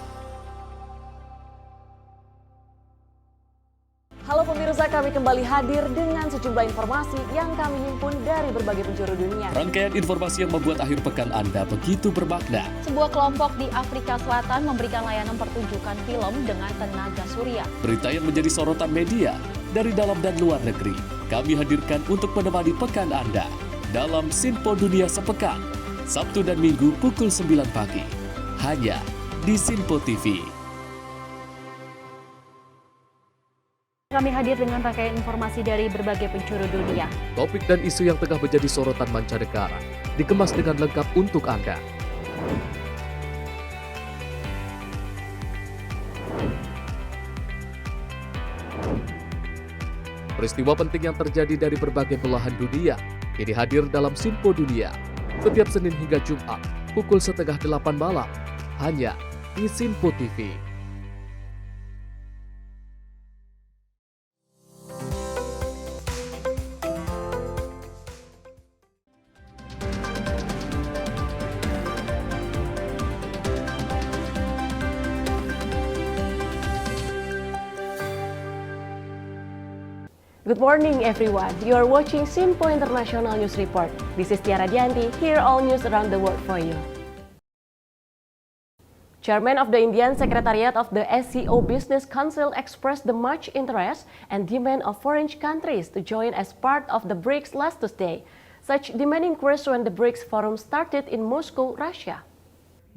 Halo pemirsa, kami kembali hadir dengan sejumlah informasi yang kami himpun dari berbagai penjuru dunia. Rangkaian informasi yang membuat akhir pekan Anda begitu bermakna. Sebuah kelompok di Afrika Selatan memberikan layanan pertunjukan film dengan tenaga surya. Berita yang menjadi sorotan media dari dalam dan luar negeri, kami hadirkan untuk menemani pekan Anda dalam Sinpo Dunia Sepekan, Sabtu dan Minggu pukul 9 pagi, hanya di Sinpo TV. Kami hadir dengan rangkaian informasi dari berbagai penjuru dunia. Topik dan isu yang tengah menjadi sorotan mancanegara dikemas dengan lengkap untuk Anda. Peristiwa penting yang terjadi dari berbagai belahan dunia kini hadir dalam Sinpo Dunia setiap Senin hingga Jumat pukul 7:30 malam, hanya di Sinpo TV. Good morning, everyone. You are watching Sinpo International News Report. This is Tiara Dianti. Here are all news around the world for you. Chairman of the Indian Secretariat of the SCO Business Council expressed the much interest and demand of foreign countries to join as part of the BRICS last Tuesday. Such demand increased when the BRICS forum started in Moscow, Russia.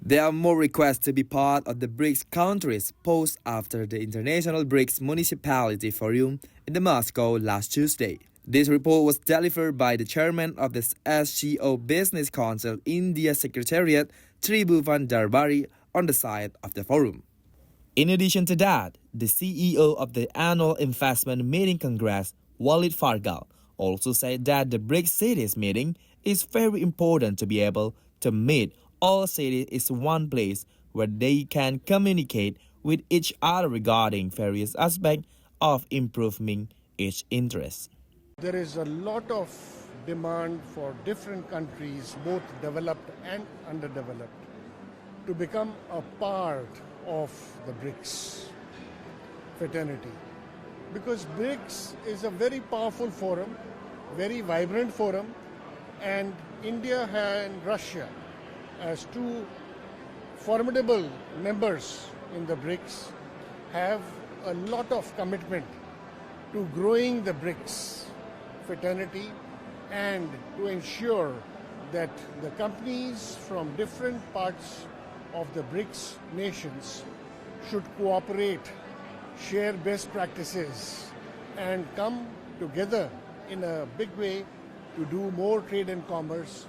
There are more requests to be part of the BRICS countries post after the International BRICS Municipality Forum in Moscow last Tuesday. This report was delivered by the chairman of the SCO Business Council India Secretariat, Tribhuvan Darbari, on the site of the forum. In addition to that, the CEO of the Annual Investment Meeting Congress, Walid Fargal, also said that the BRICS cities meeting is very important to be able to meet all cities is one place where they can communicate with each other regarding various aspects of improving each interest. There is a lot of demand for different countries, both developed and underdeveloped, to become a part of the BRICS fraternity. Because BRICS is a very powerful forum, very vibrant forum, and India and Russia, as two formidable members in the BRICS, have a lot of commitment to growing the BRICS fraternity and to ensure that the companies from different parts of the BRICS nations should cooperate, share best practices, and come together in a big way to do more trade and commerce,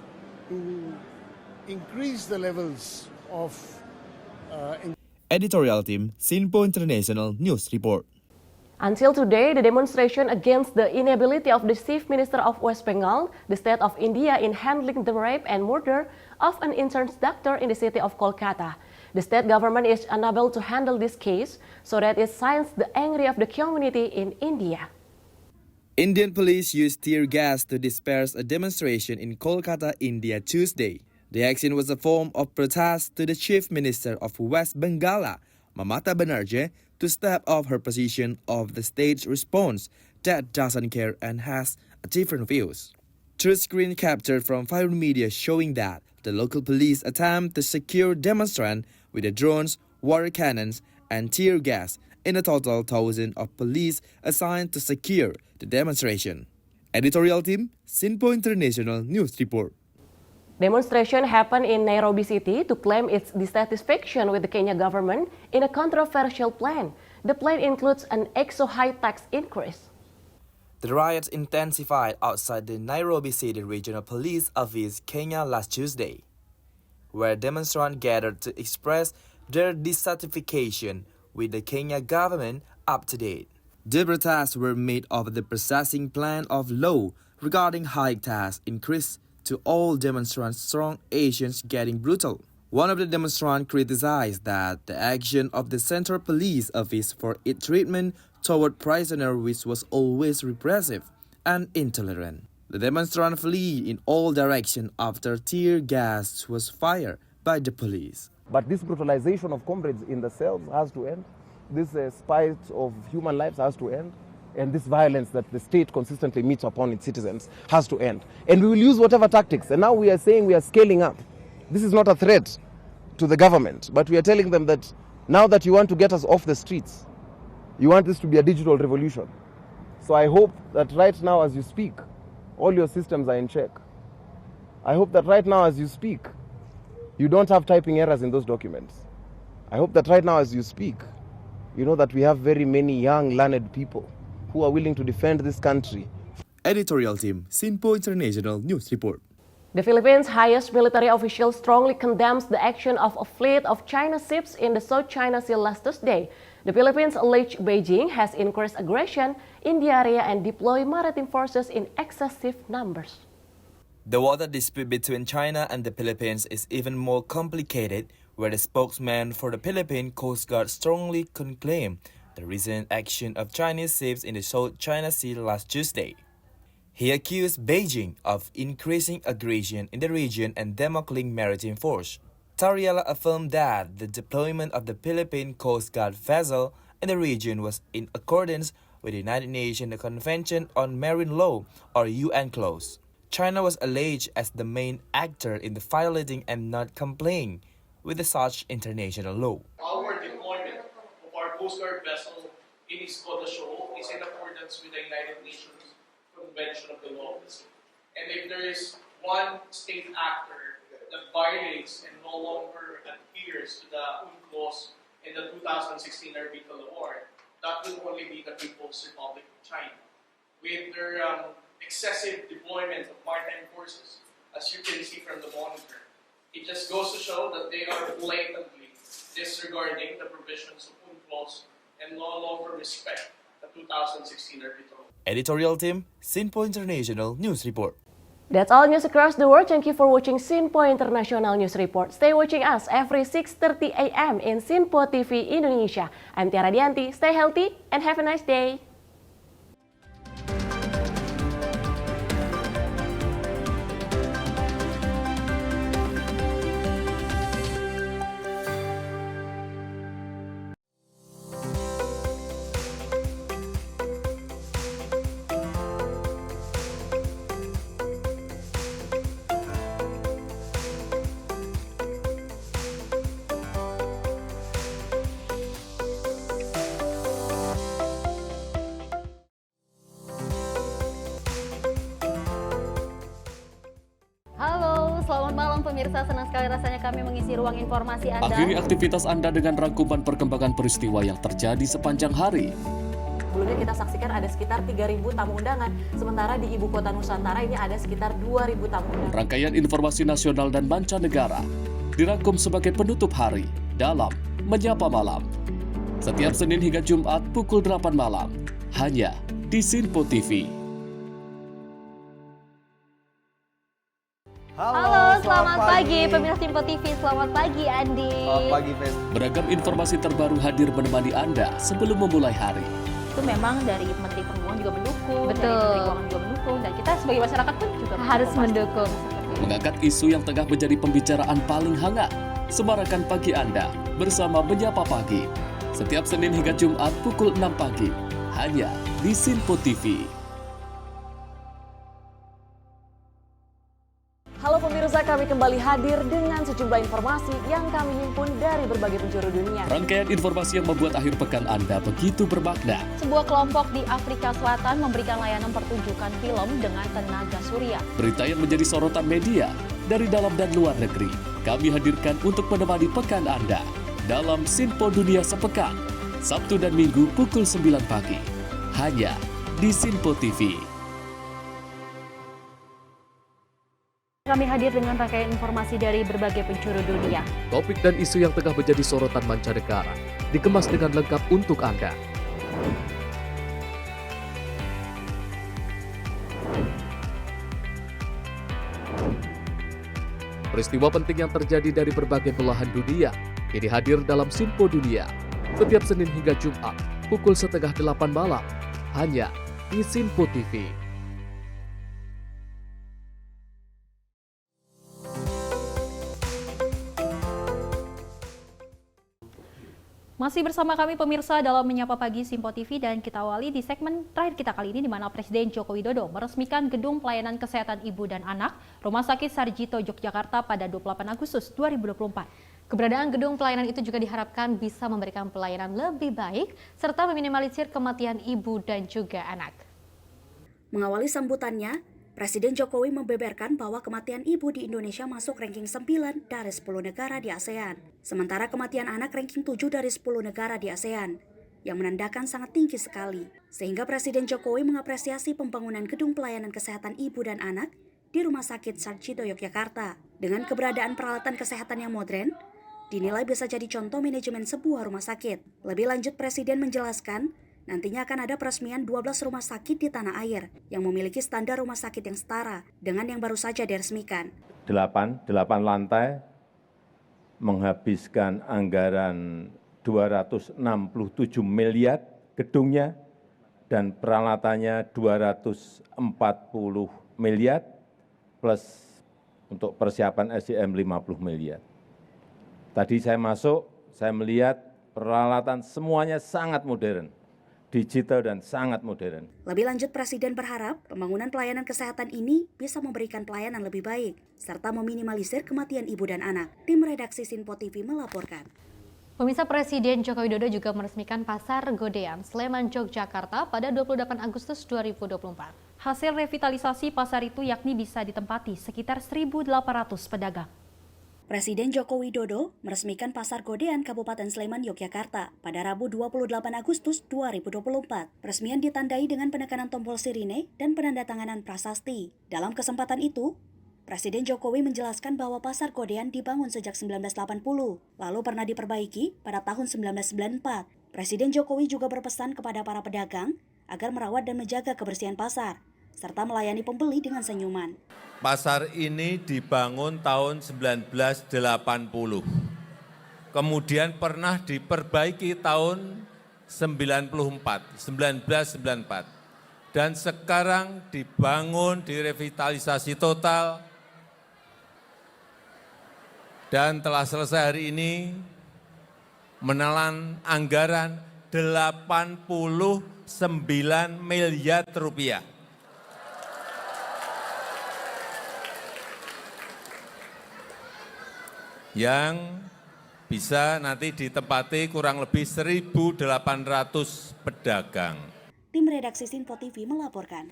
to increase the levels of Editorial Team, Sinpo International News Report. Until today, the demonstration against the inability of the Chief Minister of West Bengal, the state of India, in handling the rape and murder of an intern doctor in the city of Kolkata. The state government is unable to handle this case, so that it signs the anger of the community in India. Indian police used tear gas to disperse a demonstration in Kolkata, India, Tuesday. The action was a form of protest to the Chief Minister of West Bengal, Mamata Banerjee, to step off her position of the state's response that doesn't care and has different views. Through screen captured from viral media showing that the local police attempt to secure demonstrants with the drones, water cannons, and tear gas in a total 1,000 of police assigned to secure the demonstration. Editorial team, Sinpo International News Report. Demonstration happened in Nairobi City to claim its dissatisfaction with the Kenya government in a controversial plan. The plan includes an exo-high tax increase. The riots intensified outside the Nairobi City Regional Police Office, Kenya last Tuesday, where demonstrants gathered to express their dissatisfaction with the Kenya government up to date. The protests were made over the processing plan of law regarding high tax increase to all demonstrants, strong Asians getting brutal. One of the demonstrants criticized that the action of the Central Police Office for its treatment toward prisoners, which was always repressive and intolerant. The demonstrants flee in all directions after tear gas was fired by the police. But this brutalization of comrades in the cells has to end. This spite of human lives has to end. And this violence that the state consistently meets upon its citizens has to end. And we will use whatever tactics. And now we are saying we are scaling up. This is not a threat to the government, but we are telling them that now that you want to get us off the streets, you want this to be a digital revolution. So I hope that right now as you speak, all your systems are in check. I hope that right now as you speak, you don't have typing errors in those documents. I hope that right now as you speak, you know that we have very many young, learned people who are willing to defend this country. Editorial team, Sinpo International News Report. The Philippines' highest military official strongly condemns the action of a fleet of China ships in the South China Sea last Tuesday. The Philippines alleged Beijing has increased aggression in the area and deployed maritime forces in excessive numbers. The water dispute between China and the Philippines is even more complicated, where the spokesman for the Philippine Coast Guard strongly condemned the recent action of Chinese ships in the South China Sea last Tuesday. He accused Beijing of increasing aggression in the region and demoing maritime force. Tariela affirmed that the deployment of the Philippine Coast Guard vessel in the region was in accordance with the United Nations Convention on Marine Law, or UNCLOS. China was alleged as the main actor in the violating and not complying with such international law. Our deployment of our Coast Guard vessel in Isco de Shoal is in accordance with the United Nations Convention of the Law of the Sea. And if there is one state actor that violates and no longer adheres to the UNCLOS in the 2016 Arbitral Award, that will only be the People's Republic of China. With their excessive deployment of maritime forces, as you can see from the monitor, it just goes to show that they are blatantly disregarding the provisions of UNCLOS and no longer respect the 2016 Arbitral Award. Editorial team, Sinpo International News Report. That's all news across the world. Thank you for watching Sinpo International News Report. Stay watching us every 6:30 a.m. in Sinpo TV Indonesia. I'm Tiara Dianti. Stay healthy and have a nice day. Selamat malam pemirsa, senang sekali rasanya kami mengisi ruang informasi Anda. Akhiri aktivitas Anda dengan rangkuman perkembangan peristiwa yang terjadi sepanjang hari. Sebelumnya kita saksikan ada sekitar 3.000 tamu undangan, sementara di Ibu Kota Nusantara ini ada sekitar 2.000 tamu undangan. Rangkaian informasi nasional dan mancanegara dirangkum sebagai penutup hari dalam Menyapa Malam. Setiap Senin hingga Jumat pukul 8 malam, hanya di Sinpo TV. Halo, selamat pagi pemirsa Sinpo TV. Selamat pagi Andi. Selamat pagi, Fen. Beragam informasi terbaru hadir menemani Anda sebelum memulai hari. Itu memang dari Menteri Perhubungan juga mendukung, Betul. dari Menteri Keuangan juga mendukung, dan kita sebagai masyarakat pun juga Harus mendukung. Mengangkat isu yang tengah menjadi pembicaraan paling hangat. Semarakan pagi Anda bersama Menyapa Pagi. Setiap Senin hingga Jumat pukul 6 pagi, hanya di Sinpo TV. Halo pemirsa kami kembali hadir dengan sejumlah informasi yang kami himpun dari berbagai penjuru dunia. Rangkaian informasi yang membuat akhir pekan Anda begitu bermakna. Sebuah kelompok di Afrika Selatan memberikan layanan pertunjukan film dengan tenaga surya. Berita yang menjadi sorotan media dari dalam dan luar negeri. Kami hadirkan untuk menemani pekan Anda dalam Sinpo Dunia Sepekan, Sabtu dan Minggu pukul 9 pagi. Hanya di Sinpo TV. Kami hadir dengan rangkaian informasi dari berbagai penjuru dunia. Topik dan isu yang tengah menjadi sorotan mancanegara dikemas dengan lengkap untuk Anda. Peristiwa penting yang terjadi dari berbagai belahan dunia kini hadir dalam Sinpo Dunia setiap Senin hingga Jumat pukul 7:30 malam hanya di Sinpo TV. Masih bersama kami pemirsa dalam Menyapa Pagi Sinpo TV dan kita awali di segmen terakhir kita kali ini di mana Presiden Joko Widodo meresmikan Gedung Pelayanan Kesehatan Ibu dan Anak Rumah Sakit Sarjito Yogyakarta pada 28 Agustus 2024. Keberadaan gedung pelayanan itu juga diharapkan bisa memberikan pelayanan lebih baik serta meminimalisir kematian ibu dan juga anak. Mengawali sambutannya, Presiden Jokowi membeberkan bahwa kematian ibu di Indonesia masuk ranking 9 dari 10 negara di ASEAN. Sementara kematian anak ranking 7 dari 10 negara di ASEAN, yang menandakan sangat tinggi sekali. Sehingga Presiden Jokowi mengapresiasi pembangunan gedung pelayanan kesehatan ibu dan anak di Rumah Sakit Sarjito Yogyakarta. Dengan keberadaan peralatan kesehatan yang modern, dinilai bisa jadi contoh manajemen sebuah rumah sakit. Lebih lanjut, Presiden menjelaskan nantinya akan ada peresmian 12 rumah sakit di tanah air yang memiliki standar rumah sakit yang setara dengan yang baru saja diresmikan. 8 lantai menghabiskan anggaran 267 miliar gedungnya dan peralatannya 240 miliar plus untuk persiapan SDM 50 miliar. Tadi saya masuk, saya melihat peralatan semuanya sangat modern. Digital dan sangat modern. Lebih lanjut, Presiden berharap pembangunan pelayanan kesehatan ini bisa memberikan pelayanan lebih baik, serta meminimalisir kematian ibu dan anak. Tim redaksi Sinpo TV melaporkan. Pemirsa, Presiden Joko Widodo juga meresmikan Pasar Godean, Sleman, Yogyakarta pada 28 Agustus 2024. Hasil revitalisasi pasar itu yakni bisa ditempati sekitar 1.800 pedagang. Presiden Joko Widodo meresmikan Pasar Godean Kabupaten Sleman, Yogyakarta pada Rabu 28 Agustus 2024. Peresmian ditandai dengan penekanan tombol sirine dan penandatanganan prasasti. Dalam kesempatan itu, Presiden Jokowi menjelaskan bahwa Pasar Godean dibangun sejak 1980, lalu pernah diperbaiki pada tahun 1994. Presiden Jokowi juga berpesan kepada para pedagang agar merawat dan menjaga kebersihan pasar, serta melayani pembeli dengan senyuman. Pasar ini dibangun tahun 1980, kemudian pernah diperbaiki tahun 1994, dan sekarang dibangun, direvitalisasi total, dan telah selesai hari ini menelan anggaran 89 miliar rupiah. Yang bisa nanti ditempati kurang lebih 1.800 pedagang. Tim redaksi Sinpo TV melaporkan.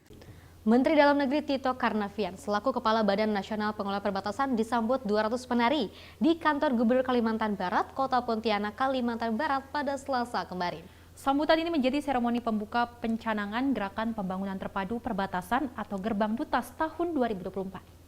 Menteri Dalam Negeri Tito Karnavian selaku Kepala Badan Nasional Pengelola Perbatasan disambut 200 penari di kantor Gubernur Kalimantan Barat, Kota Pontianak, Kalimantan Barat pada Selasa kemarin. Sambutan ini menjadi seremoni pembuka pencanangan Gerakan Pembangunan Terpadu Perbatasan atau Gerbang Dutas tahun 2024.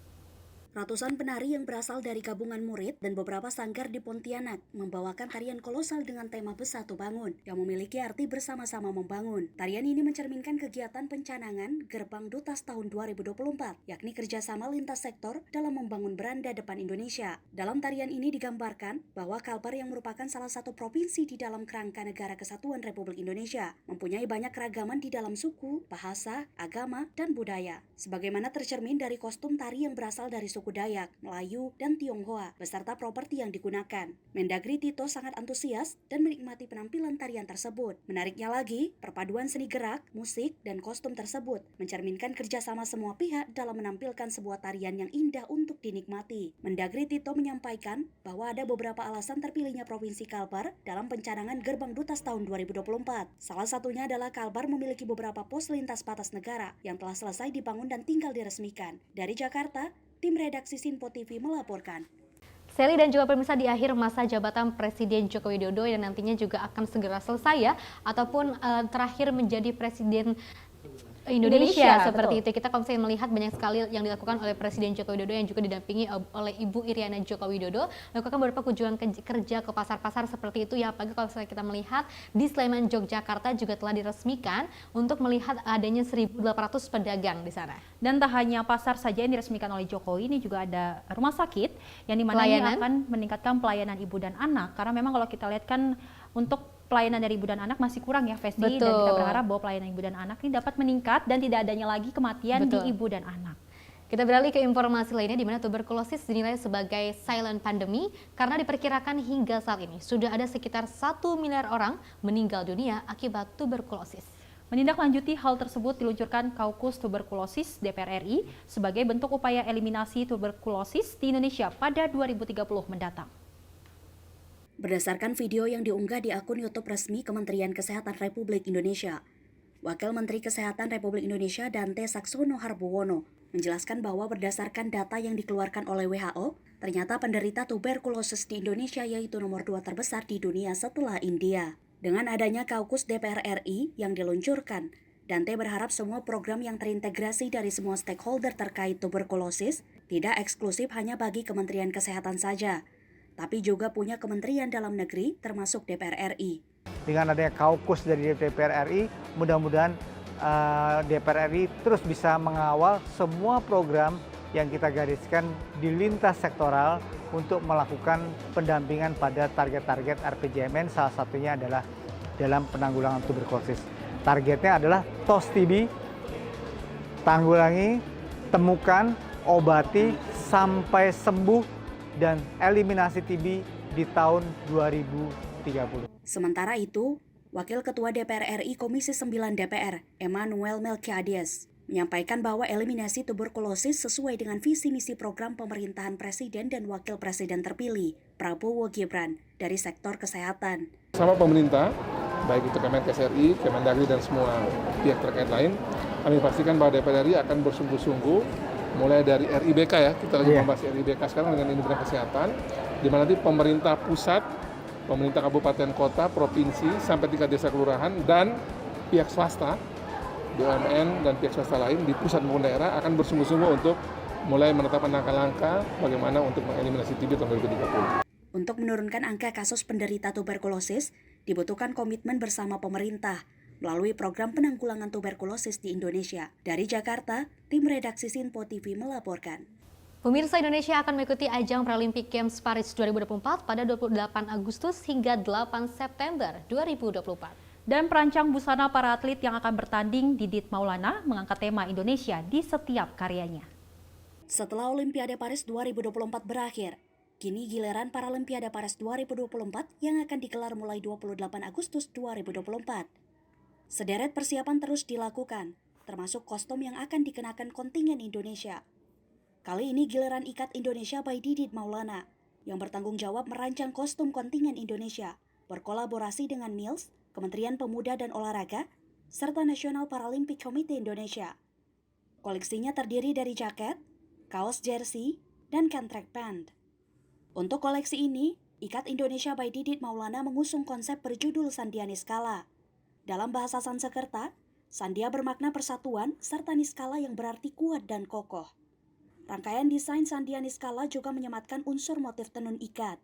Ratusan penari yang berasal dari gabungan murid dan beberapa sanggar di Pontianak membawakan tarian kolosal dengan tema Bersatu Bangun yang memiliki arti bersama-sama membangun. Tarian ini mencerminkan kegiatan pencanangan Gerbang Dutas tahun 2024, yakni kerjasama lintas sektor dalam membangun beranda depan Indonesia. Dalam tarian ini digambarkan bahwa Kalbar yang merupakan salah satu provinsi di dalam kerangka Negara Kesatuan Republik Indonesia mempunyai banyak keragaman di dalam suku, bahasa, agama, dan budaya. Sebagaimana tercermin dari kostum tari yang berasal dari suku suku Dayak, Melayu, dan Tionghoa, beserta properti yang digunakan. Mendagri Tito sangat antusias dan menikmati penampilan tarian tersebut. Menariknya lagi, perpaduan seni gerak, musik, dan kostum tersebut mencerminkan kerjasama semua pihak dalam menampilkan sebuah tarian yang indah untuk dinikmati. Mendagri Tito menyampaikan bahwa ada beberapa alasan terpilihnya Provinsi Kalbar dalam pencanangan Gerbang Dutas tahun 2024. Salah satunya adalah Kalbar memiliki beberapa pos lintas batas negara yang telah selesai dibangun dan tinggal diresmikan. Dari Jakarta, tim redaksi Sinpo TV melaporkan. Sally dan juga pemirsa, di akhir masa jabatan Presiden Joko Widodo yang nantinya juga akan segera selesai ya, ataupun terakhir menjadi Presiden Indonesia seperti betul. itu. Kita kalau misalnya melihat banyak sekali yang dilakukan oleh Presiden Joko Widodo yang juga didampingi oleh Ibu Iriana Joko Widodo, melakukan beberapa kunjungan kerja ke pasar-pasar seperti itu ya. Apalagi kalau misalnya kita melihat di Sleman, Yogyakarta juga telah diresmikan untuk melihat adanya 1.800 pedagang di sana. Dan tak hanya pasar saja yang diresmikan oleh Jokowi, ini juga ada rumah sakit yang dimana ini akan meningkatkan pelayanan ibu dan anak. Karena memang kalau kita lihat kan untuk pelayanan dari ibu dan anak masih kurang ya, Festi. Dan kita berharap bahwa pelayanan ibu dan anak ini dapat meningkat dan tidak adanya lagi kematian di ibu dan anak. Kita beralih ke informasi lainnya, di mana tuberkulosis dinilai sebagai silent pandemi karena diperkirakan hingga saat ini sudah ada sekitar 1 miliar orang meninggal dunia akibat tuberkulosis. Menindaklanjuti hal tersebut diluncurkan Kaukus Tuberkulosis DPR RI sebagai bentuk upaya eliminasi tuberkulosis di Indonesia pada 2030 mendatang. Berdasarkan video yang diunggah di akun YouTube resmi Kementerian Kesehatan Republik Indonesia, Wakil Menteri Kesehatan Republik Indonesia Dante Saxono Harbuwono menjelaskan bahwa berdasarkan data yang dikeluarkan oleh WHO, ternyata penderita tuberkulosis di Indonesia yaitu nomor 2 terbesar di dunia setelah India. Dengan adanya Kaukus DPR RI yang diluncurkan, Dante berharap semua program yang terintegrasi dari semua stakeholder terkait tuberkulosis tidak eksklusif hanya bagi Kementerian Kesehatan saja, tapi juga punya Kementerian Dalam Negeri termasuk DPR RI. Dengan adanya Kaukus dari DPR RI, mudah-mudahan DPR RI terus bisa mengawal semua program yang kita gariskan di lintas sektoral untuk melakukan pendampingan pada target-target RPJMN, salah satunya adalah dalam penanggulangan tuberkulosis. Targetnya adalah TOS TB, tanggulangi, temukan, obati, sampai sembuh, dan eliminasi TB di tahun 2030. Sementara itu, Wakil Ketua DPR RI Komisi 9 DPR, Emmanuel Melkiades, menyampaikan bahwa eliminasi tuberkulosis sesuai dengan visi misi program pemerintahan Presiden dan Wakil Presiden terpilih, Prabowo Gibran, dari sektor kesehatan. Sama pemerintah, baik itu Kemenkes RI, Kemendagri, dan semua pihak terkait lain, kami pastikan bahwa DPR RI akan bersungguh-sungguh mulai dari RIBK ya, kita lagi membahas RIBK sekarang dengan Industri Kesehatan, di mana nanti pemerintah pusat, pemerintah kabupaten kota, provinsi, sampai tingkat desa kelurahan, dan pihak swasta, BUMN dan pihak swasta lain di pusat maupun daerah akan bersungguh-sungguh untuk mulai menetapkan langkah-langkah bagaimana untuk mengeliminasi TB tahun 2030. Untuk menurunkan angka kasus penderita tuberkulosis, dibutuhkan komitmen bersama pemerintah melalui program penanggulangan tuberkulosis di Indonesia. Dari Jakarta, tim redaksi Sinpo TV melaporkan. Pemirsa, Indonesia akan mengikuti ajang Paralympic Games Paris 2024 pada 28 Agustus hingga 8 September 2024. Dan perancang busana para atlet yang akan bertanding, Didit Maulana, mengangkat tema Indonesia di setiap karyanya. Setelah Olimpiade Paris 2024 berakhir, kini giliran Paralimpiade Paris 2024 yang akan digelar mulai 28 Agustus 2024. Sederet persiapan terus dilakukan, termasuk kostum yang akan dikenakan kontingen Indonesia. Kali ini giliran Ikat Indonesia by Didit Maulana, yang bertanggung jawab merancang kostum kontingen Indonesia, berkolaborasi dengan MILS, Kementerian Pemuda dan Olahraga, serta National Paralympic Committee Indonesia. Koleksinya terdiri dari jaket, kaos jersey, dan track pant. Untuk koleksi ini, Ikat Indonesia by Didit Maulana mengusung konsep berjudul Sandia Niskala. Dalam bahasa Sanskerta, Sandia bermakna persatuan serta Niskala yang berarti kuat dan kokoh. Rangkaian desain Sandia Niskala juga menyematkan unsur motif tenun ikat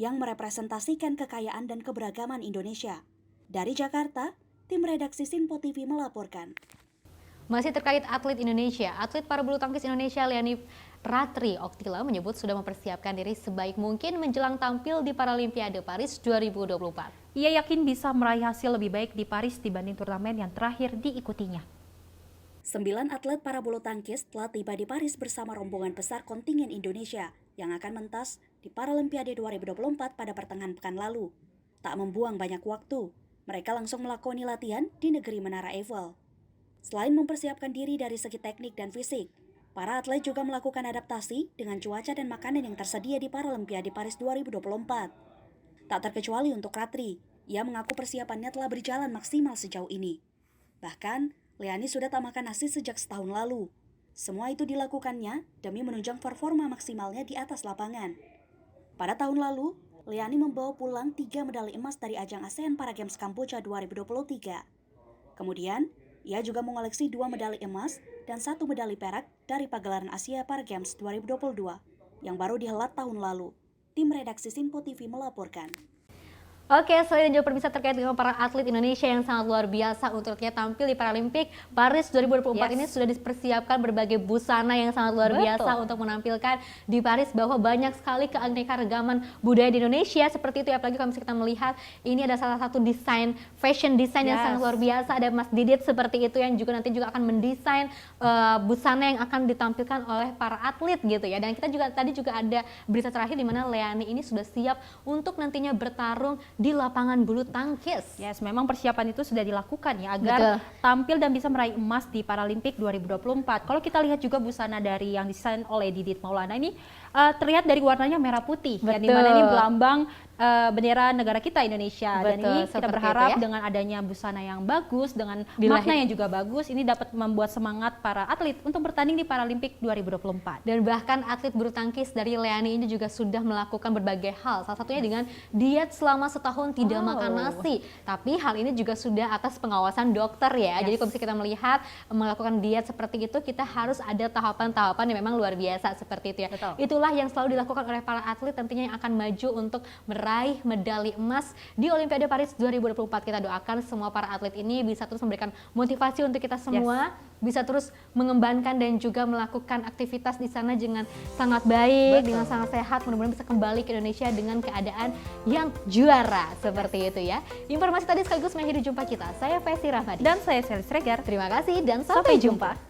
yang merepresentasikan kekayaan dan keberagaman Indonesia. Dari Jakarta, tim redaksi Sinpo TV melaporkan. Masih terkait atlet Indonesia, atlet para bulu tangkis Indonesia Liani Ratri Oktila menyebut sudah mempersiapkan diri sebaik mungkin menjelang tampil di Paralimpiade Paris 2024. Ia yakin bisa meraih hasil lebih baik di Paris dibanding turnamen yang terakhir diikutinya. 9 atlet para bulu tangkis telah tiba di Paris bersama rombongan besar kontingen Indonesia yang akan mentas di Paralimpiade 2024 pada pertengahan pekan lalu. Tak membuang banyak waktu, mereka langsung melakoni latihan di negeri Menara Eiffel. Selain mempersiapkan diri dari segi teknik dan fisik, para atlet juga melakukan adaptasi dengan cuaca dan makanan yang tersedia di Paralimpiade Paris 2024. Tak terkecuali untuk Ratri, ia mengaku persiapannya telah berjalan maksimal sejauh ini. Bahkan, Leani sudah tak makan nasi sejak setahun lalu. Semua itu dilakukannya demi menunjang performa maksimalnya di atas lapangan. Pada tahun lalu, Leani membawa pulang 3 medali emas dari ajang ASEAN Para Games Kamboja 2023. Kemudian, ia juga mengoleksi 2 medali emas dan 1 medali perak dari pagelaran Asia Para Games 2022 yang baru dihelat tahun lalu. Tim redaksi Sinpo TV melaporkan. Oke, selain juga perbincangan terkait dengan para atlet Indonesia yang sangat luar biasa untuk tampil di Paralimpik Paris 2024 ini sudah dipersiapkan berbagai busana yang sangat luar biasa untuk menampilkan di Paris bahwa banyak sekali keanekaragaman budaya di Indonesia seperti itu. Apalagi kalau kita melihat ini ada salah satu desain fashion design yang sangat luar biasa, ada Mas Didit seperti itu yang juga nanti juga akan mendesain busana yang akan ditampilkan oleh para atlet gitu ya. Dan kita juga tadi juga ada berita terakhir di mana Leani ini sudah siap untuk nantinya bertarung di lapangan bulu tangkis. Yes, memang persiapan itu sudah dilakukan ya agar tampil dan bisa meraih emas di Paralimpik 2024. Kalau kita lihat juga busana dari yang didesain oleh Didit Maulana ini terlihat dari warnanya merah putih, yang dimana ini berlambang bendera negara kita Indonesia. Dan ini kita berharap dengan adanya busana yang bagus, dengan makna yang juga bagus, ini dapat membuat semangat para atlet untuk bertanding di Paralimpik 2024. Dan bahkan atlet bulu tangkis dari Leani ini juga sudah melakukan berbagai hal, salah satunya dengan diet selama setahun tidak makan nasi. Tapi hal ini juga sudah atas pengawasan dokter ya. Jadi kalau kita melihat melakukan diet seperti itu, kita harus ada tahapan-tahapan yang memang luar biasa seperti itu ya. Itulah yang selalu dilakukan oleh para atlet tentunya yang akan maju untuk meraih medali emas di Olimpiade Paris 2024. Kita doakan semua para atlet ini bisa terus memberikan motivasi untuk kita semua, bisa terus mengembangkan dan juga melakukan aktivitas di sana dengan sangat baik, dengan sangat sehat. Mudah-mudahan bisa kembali ke Indonesia dengan keadaan yang juara seperti itu ya. Informasi tadi sekaligus mengakhiri jumpa kita. Saya Festi Rahmadi dan saya Selis Regar. Terima kasih dan sampai jumpa.